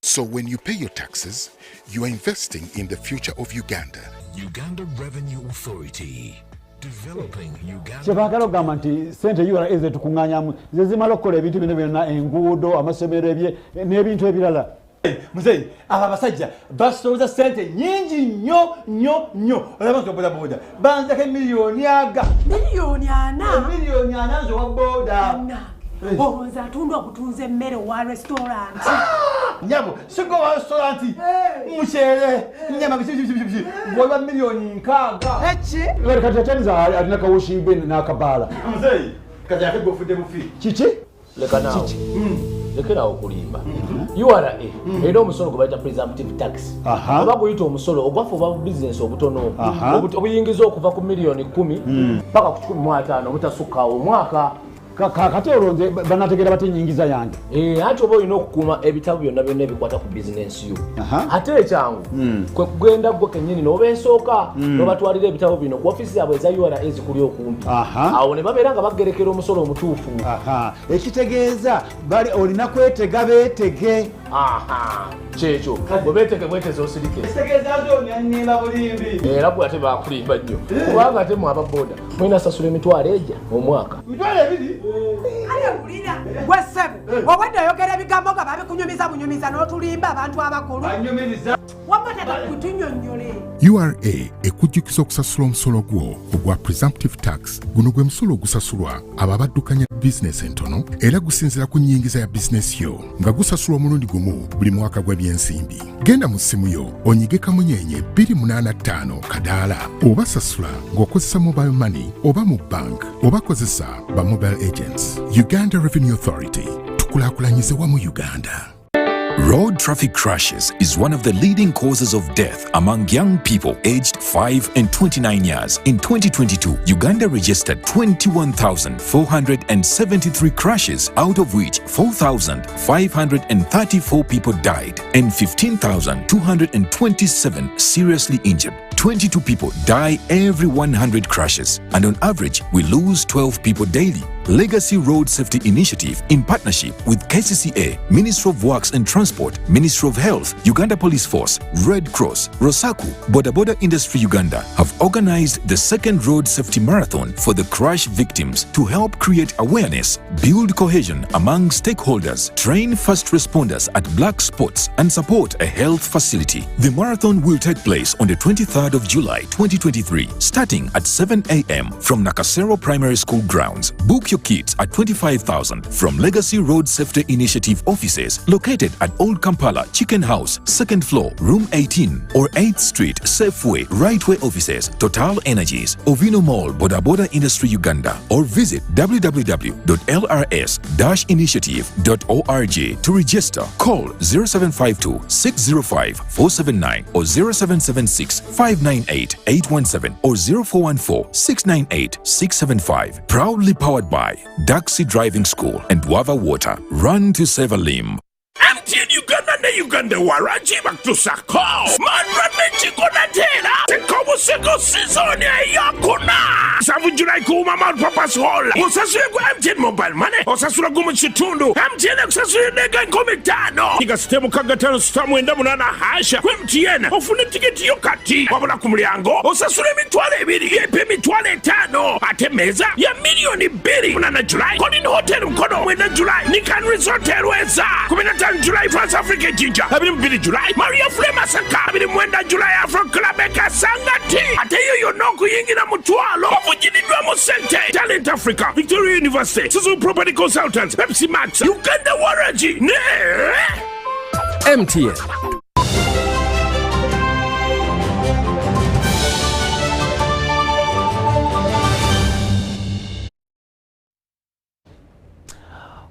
So when you pay your taxes, you are investing in the future of Uganda. Uganda Revenue Authority. Developing Uganda. Chebagala ogamba nti sente yura eze tukunganyamu zezimala okukola ebintu bino byonna enguudo amasomero ebye n'ebintu ebirala. Muzeyi aba basajja basoza sente nyingi nnyo olaba nti boda boda banzako miliyoni aga miliyoni 4 miliyoni 4 zo wa boda olowooza atunda okutunza emmere wa restaurant nyabo sigo wa restaurant muchere nyama bisi bwoba miliyoni 6 echi bali katatanza alina kawushimbe n'akabala muzeyi kaza yake gofudde mufi chichi lekana lekera okulimba URA era omusolo gwe bayita presumptive tax oba guyita omusolo ogwafa oba business obutono obuyingiza okuva ku miliyoni 10 paka ku 15 obutasukkawo omwaka kakati olonze banategera bati nyingiza yange ate oba olina okukuuma ebitabo byonna byonna ebikwata ku business yo ate ekyangu kwe kugenda gwe kennyini n'oba ensooka n'obatwalira ebitabo bino ku ofisi yaabwe eza URA ezikuli okumpi awo ne babeera nga bagerekera omusolo omutuufu ekitegeeza bali olina kwetega beetege Aha, checho. Bobeteke bweteze osirike. Esegezazo nyanyina bulimbi. Era bwate bakulimba nnyo. Kubanga ate mu ababoda. Mwina sasula emitwalo ejja omwaka. Mitwalo ebiri? Ale bulira. Gwesebo. Obadde oyogera ebigambo nga babikunyumiza bunyumiza n'otulimba abantu abakulu. Banyumiriza. Wamata kutunyonyole. URA ekujjukiza okusasula omusolo gwo ogwa presumptive tax guno gwe musolo ogusasulwa abo abaddukanya bizinesi entono era gusinziira ku nnyingiza ya bizinesi yo nga gusasulwa omulundi gumu buli mwaka gw'ebyensimbi. Genda mu ssimu yo onyige kamunyenye 285 kadaala oba sasula ng'okozesa mobile money oba mu bank oba kozesa ba mobile agents. Uganda Revenue Authority, tukulaakulanyize wamu Uganda. Road traffic crashes is one of the leading causes of death among young people aged 5 and 29 years. In 2022, Uganda registered 21,473 crashes, out of which 4,534 people died and 15,227 seriously injured. 22 people die every 100 crashes, and on average, we lose 12 people daily. Legacy Road Safety Initiative, in partnership with KCCA, Ministry of Works and Transport, Ministry of Health, Uganda Police Force, Red Cross, Rosaku, Boda Boda Industry Uganda, have organized the second Road Safety Marathon for the crash victims to help create awareness, build cohesion among stakeholders, train first responders at black spots, and support a health facility. The marathon will take place on the 23rd of July 2023, starting at 7 a.m. from Nakasero Primary School grounds. Book your kits at 25,000 from Legacy Road Safety Initiative offices located at Old Kampala Chicken House, 2nd floor, room 18, or 8th Street, Safeway, Rightway offices, Total Energies, Ovino Mall, Boda Boda Industry Uganda, or visit www.lrs-initiative.org to register. Call 0752 605 479 or 0776 598 817 or 0414 698 675. Proudly powered by Daxi Driving School and Wava Water. Run to save a limb. MTN Uganda ne Uganda Warranty bakutusako manrane chikonatera tekobuseko season yakuna savu July kuma Mount Papa's Hall usasule ku MTN mobile money usasula ku muchitundu MTN kusasule nega 15 iga stemu kagatano stamu enda munana hasha ku MTN ofune tiketi yokati wabula ku mulyango usasule mitwale 2 yepe mitwale 5 atemeza ya milioni 2 munana July Golden Hotel mkono mwenda July Nikan Resort Airways July France Africa Jinja Abiri July Maria Flema Saka Abiri Mwenda July Afro Club Eka Sangati Ate yo no kuyingira mutwalo Wafujinidwa Musente Talent Africa Victoria University Suzu Property Consultants Pepsi Max Uganda Warranty Ne MTN.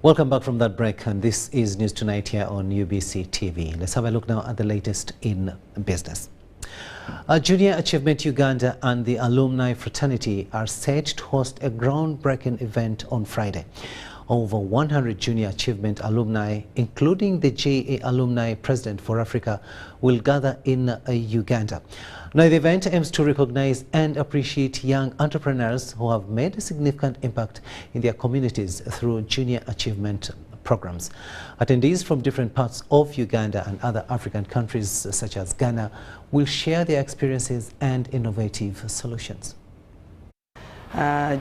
Welcome back from that break, and this is News Tonight here on UBC TV. Let's have a look now at the latest in business. Junior Achievement Uganda and the Alumni Fraternity are set to host a groundbreaking event on Friday. Over 100 Junior Achievement alumni, including the JA Alumni President for Africa, will gather in Uganda. Now, the event aims to recognize and appreciate young entrepreneurs who have made a significant impact in their communities through junior achievement programs. Attendees from different parts of Uganda and other African countries such as Ghana will share their experiences and innovative solutions.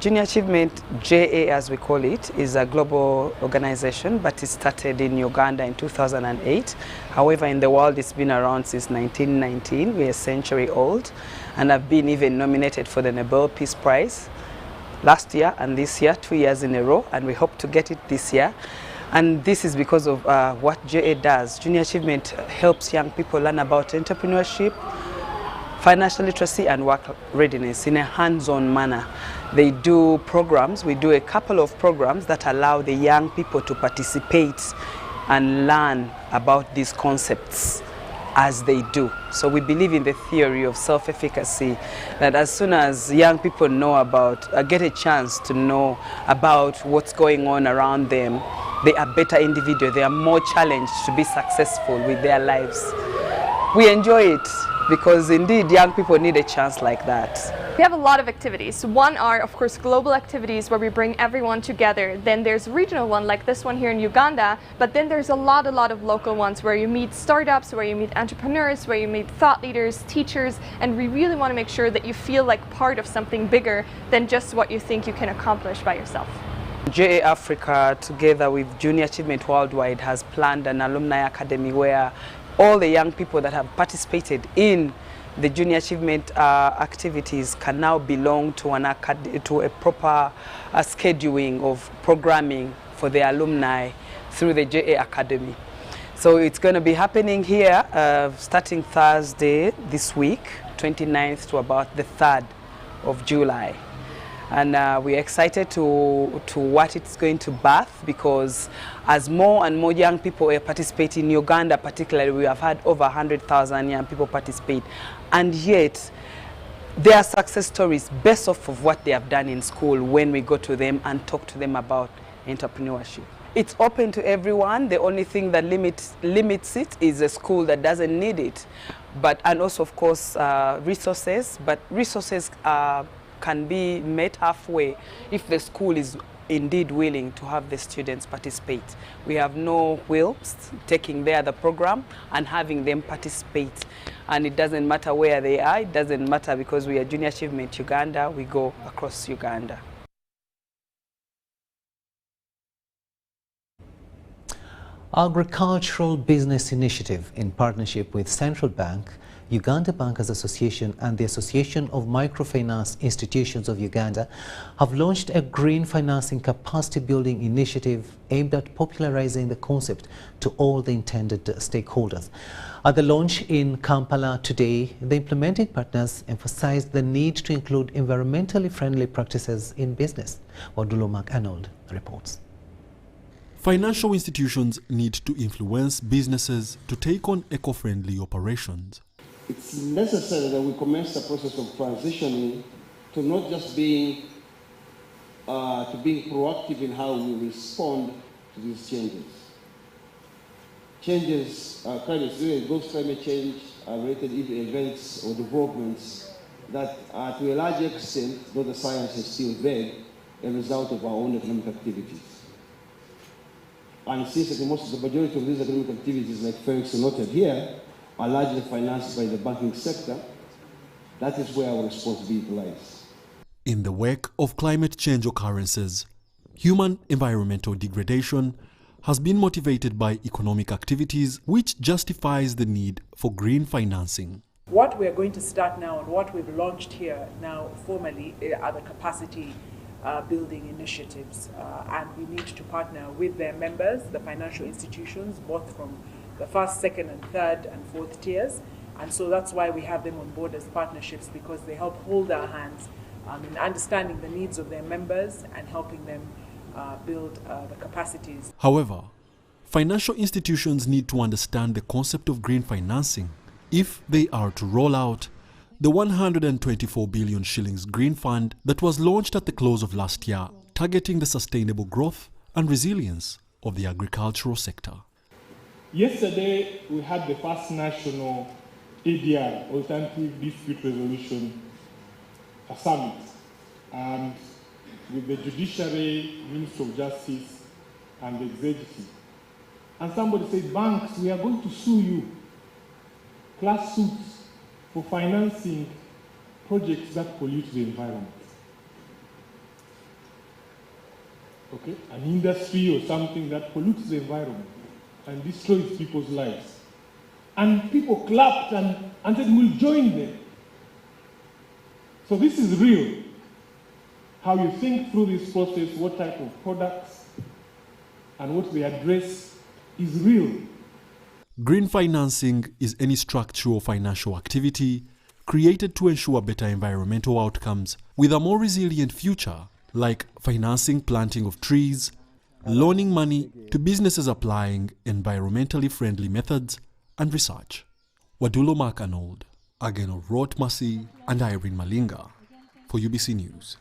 Junior Achievement, JA as we call it, is a global organization, but it started in Uganda in 2008. However, in the world it's been around since 1919. We're a century old, and have been even nominated for the Nobel Peace Prize last year and this year, 2 years in a row, and we hope to get it this year. And this is because of what JA does. Junior Achievement helps young people learn about entrepreneurship, financial literacy and work readiness in a hands-on manner. They do programs, we do a couple of programs that allow the young people to participate and learn about these concepts as they do. So we believe in the theory of self-efficacy, that as soon as young people know about, get a chance to know about what's going on around them, they are better individuals, they are more challenged to be successful with their lives. we enjoy it because indeed young people need a chance like that. We have a lot of activities. One are, of course, global activities where we bring everyone together. Then there's regional one like this one here in Uganda, but then there's a lot of local ones where you meet startups, where you meet entrepreneurs, where you meet thought leaders, teachers, and we really want to make sure that you feel like part of something bigger than just what you think you can accomplish by yourself. JA Africa, together with Junior Achievement Worldwide, has planned an alumni academy where all the young people that have participated in the Junior Achievement activities can now belong to a proper scheduling of programming for the alumni through the JA Academy. So it's going to be happening here starting Thursday this week, 29th to about the 3rd of July. And we're excited to what it's going to birth, because as more and more young people are participating in Uganda particularly, we have had over 100,000 young people participate, and yet their success stories based off of what they have done in school when we go to them and talk to them about entrepreneurship. It's open to everyone. The only thing that limits it is a school that doesn't need it, and also of course resources, but resources can be met halfway if the school is indeed willing to have the students participate. We have no wheels taking there the program and having them participate, and it doesn't matter where they are. It doesn't matter, because we are Junior Achievement Uganda. We go across Uganda. Agricultural Business Initiative, in partnership with Central Bank, Uganda Bankers Association and the Association of Microfinance Institutions of Uganda, have launched a green financing capacity building initiative aimed at popularizing the concept to all the intended stakeholders. At the launch in Kampala today, the implementing partners emphasized the need to include environmentally friendly practices in business. Wadulo Mark-Arnold reports. Financial institutions need to influence businesses to take on eco-friendly operations. It's necessary that we commence the process of transitioning to not just being proactive in how we respond to these changes. Both climate change related events or developments that are to a large extent, though the science is still vague, a result of our own economic activities. And since the majority of these economic activities, like Felix noted here, are largely financed by the banking sector, that is where our responsibility lies. In the wake of climate change occurrences, human environmental degradation has been motivated by economic activities, which justifies the need for green financing. What we're going to start now and what we've launched here now formally are the capacity building initiatives, and we need to partner with their members, the financial institutions, both from the first, second, and third and fourth tiers, and so that's why we have them on board as partnerships, because they help hold our hands in understanding the needs of their members and helping them build the capacities. However, financial institutions need to understand the concept of green financing if they are to roll out the 124 billion shillings Green Fund that was launched at the close of last year, targeting the sustainable growth and resilience of the agricultural sector. Yesterday, we had the first national ADR, Alternative Dispute Resolution Summit, and with the Judiciary, Minister of Justice, and the Executive. And somebody said, banks, we are going to sue you, class suits, for financing projects that pollute the environment. Okay? An industry or something that pollutes the environment and destroys people's lives. And people clapped and said, we'll join them. So this is real. How you think through this process, what type of products and what they address is real. Green financing is any structural financial activity created to ensure better environmental outcomes with a more resilient future, like financing planting of trees, loaning money to businesses applying environmentally friendly methods and research. Wadulo Mark-Arnold, Ageno Rotmasi, and Irene Malinga for UBC News.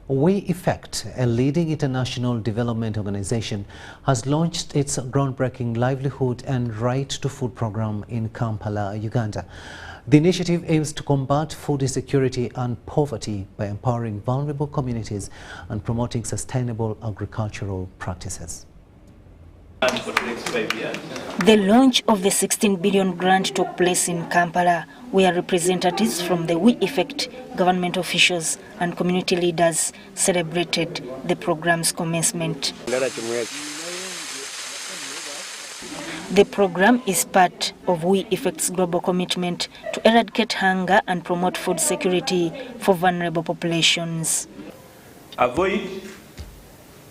We Effect, a leading international development organization, has launched its groundbreaking Livelihood and Right to Food program in Kampala, Uganda. The initiative aims to combat food insecurity and poverty by empowering vulnerable communities and promoting sustainable agricultural practices. The launch of the 16 billion grant took place in Kampala, where representatives from the We Effect, government officials and community leaders celebrated the program's commencement. The program is part of We Effect's global commitment to eradicate hunger and promote food security for vulnerable populations. Avoid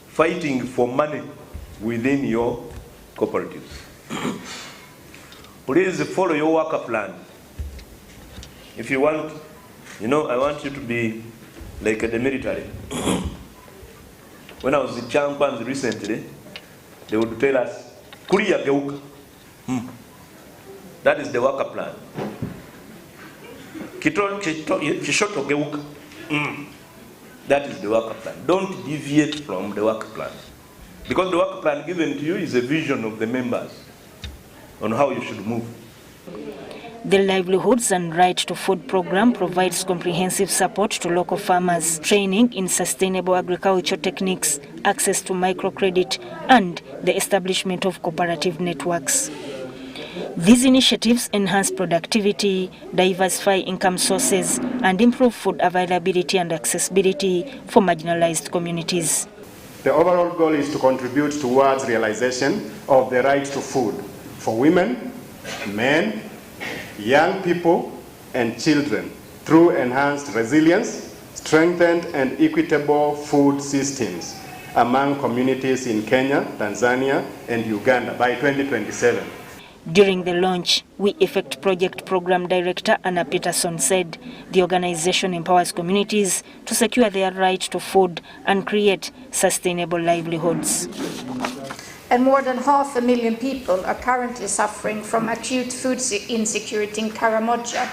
fighting for money within your cooperatives. Please follow your worker plan. If you want, I want you to be like the military. When I was in Champans recently, they would tell us, Kuria Geuka. That is the worker plan. Kishoto Geuka. That is the worker plan. Don't deviate from the worker plan. Because the work plan given to you is a vision of the members on how you should move. The Livelihoods and Right to Food program provides comprehensive support to local farmers, training in sustainable agriculture techniques, access to microcredit, and the establishment of cooperative networks. These initiatives enhance productivity, diversify income sources, and improve food availability and accessibility for marginalized communities. The overall goal is to contribute towards realization of the right to food for women, men, young people, and children through enhanced resilience, strengthened and equitable food systems among communities in Kenya, Tanzania, and Uganda by 2027. During the launch, We Effect Project Program Director Anna Peterson said the organization empowers communities to secure their right to food and create sustainable livelihoods. And more than 500,000 people are currently suffering from acute food insecurity in Karamoja,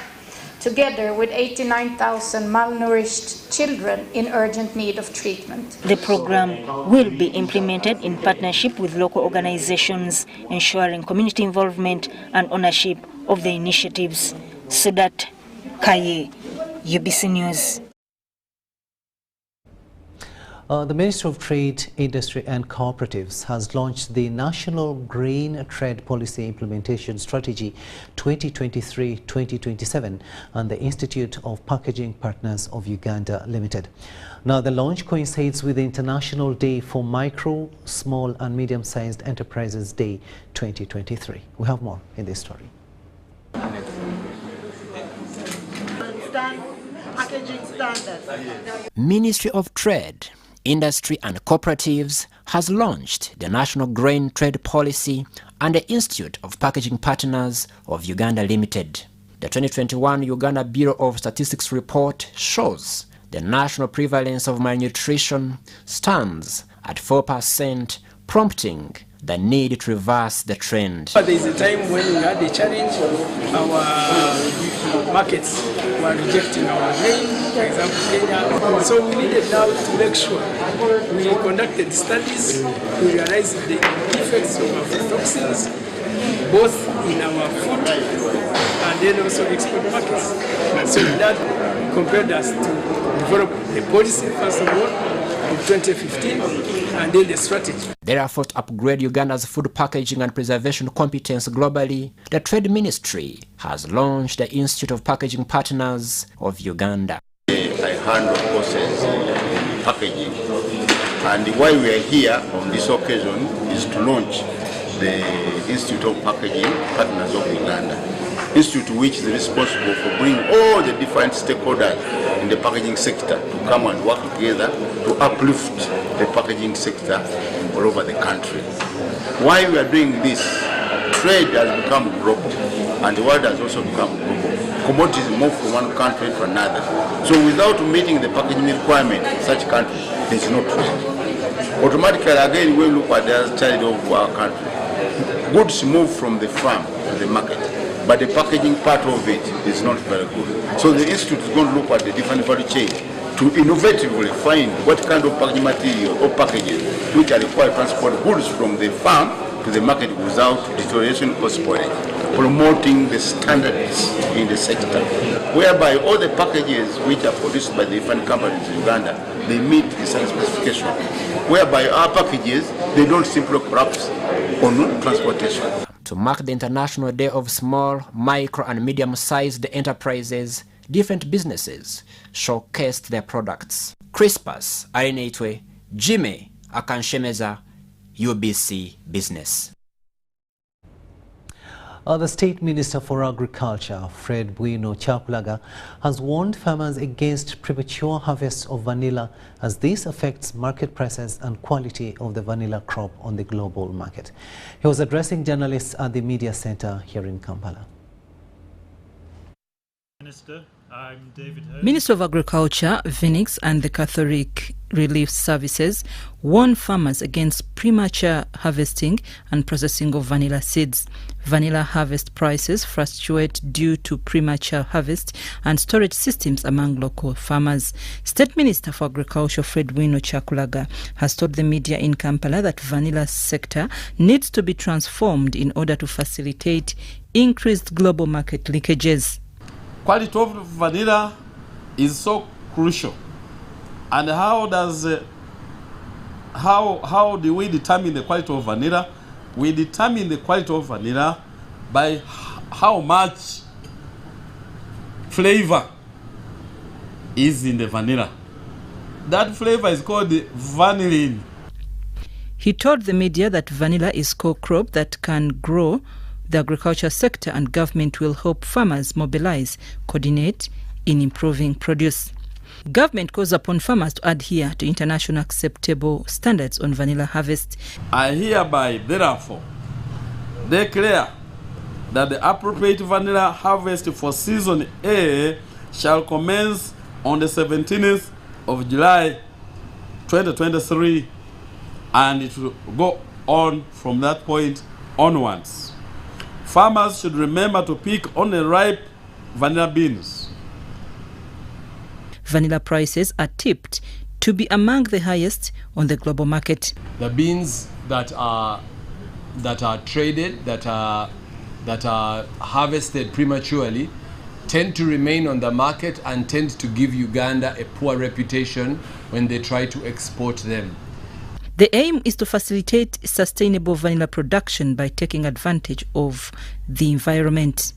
together with 89,000 malnourished children in urgent need of treatment. The program will be implemented in partnership with local organizations, ensuring community involvement and ownership of the initiatives. Sudat Kaye, UBC News. The Ministry of Trade, Industry and Cooperatives has launched the National Grain Trade Policy Implementation Strategy 2023-2027 and the Institute of Packaging Partners of Uganda Limited. Now, the launch coincides with the International Day for Micro, Small and Medium-Sized Enterprises Day 2023. We have more in this story. Ministry of Trade, Industry and Cooperatives has launched the National Grain Trade Policy and the Institute of Packaging Partners of Uganda Limited. The 2021 Uganda Bureau of Statistics report shows the national prevalence of malnutrition stands at 4%, prompting the need to reverse the trend. There is a time when we had a challenge. Our markets were rejecting our grain, for example, Kenya. So we needed now to make sure we conducted studies, we realized the effects of aflatoxins, both in our food and then also export markets. And so that compelled us to develop a policy, first of all, in 2015, and then the strategy. Therefore, to upgrade Uganda's food packaging and preservation competence globally, the Trade Ministry has launched the Institute of Packaging Partners of Uganda. I handle process packaging, and why we are here on this occasion is to launch the Institute of Packaging Partners of Uganda. Institute which is responsible for bringing all the different stakeholders in the packaging sector to come and work together to uplift the packaging sector all over the country. Why we are doing this? Trade has become global and the world has also become global. Commodities move from one country to another. So without meeting the packaging requirement in such country, there is no trade. Automatically, again, we look at the other side of our country. Goods move from the farm to the market, but the packaging part of it is not very good. So the Institute is going to look at the different value chain to innovatively find what kind of packaging material or packages which are required to transport goods from the farm to the market without deterioration or spoilage, promoting the standards in the sector, whereby all the packages which are produced by the different companies in Uganda, they meet the science specification, whereby our packages, they don't simply collapse on transportation. To mark the International Day of Small, Micro and Medium-Sized Enterprises, different businesses showcased their products. Crispus, Arinetwe, Jimmy, Akanshemeza, UBC Business. The State Minister for Agriculture, Fred Bwino Chakulaga, has warned farmers against premature harvest of vanilla as this affects market prices and quality of the vanilla crop on the global market. He was addressing journalists at the media center here in Kampala. Minister, I'm David Hurd. Minister of Agriculture, Phoenix and the Catholic Relief Services warn farmers against premature harvesting and processing of vanilla seeds. Vanilla harvest prices fluctuate due to premature harvest and storage systems among local farmers. State Minister for Agriculture Fred Bwino Chakulaga has told the media in Kampala that vanilla sector needs to be transformed in order to facilitate increased global market linkages. Quality of vanilla is so crucial. And how do we determine the quality of vanilla? We determine the quality of vanilla by how much flavor is in the vanilla. That flavor is called vanillin. He told the media that vanilla is co-crop that can grow the agriculture sector and government will help farmers mobilize, coordinate in improving produce. Government calls upon farmers to adhere to international acceptable standards on vanilla harvest. I hereby, therefore, declare that the appropriate vanilla harvest for season A shall commence on the 17th of July 2023 and it will go on from that point onwards. Farmers should remember to pick only ripe vanilla beans. Vanilla prices are tipped to be among the highest on the global market. The beans that are traded, that are harvested prematurely, tend to remain on the market and tend to give Uganda a poor reputation when they try to export them. The aim is to facilitate sustainable vanilla production by taking advantage of the environment.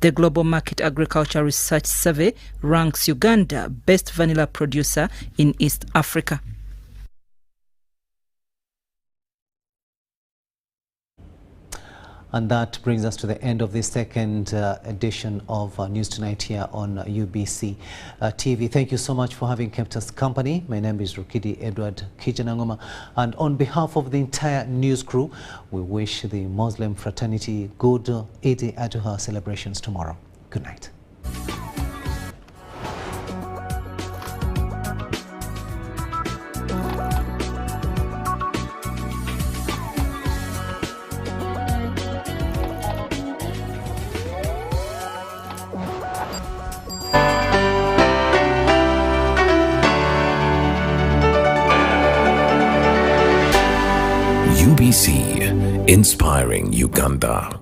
The Global Market Agriculture Research Survey ranks Uganda best vanilla producer in East Africa. And that brings us to the end of this second edition of News Tonight here on UBC TV. Thank you so much for having kept us company. My name is Rukidi Edward Kijanangoma, and on behalf of the entire news crew, we wish the Muslim fraternity good Eid Adha celebrations tomorrow. Good night. UBC, inspiring Uganda.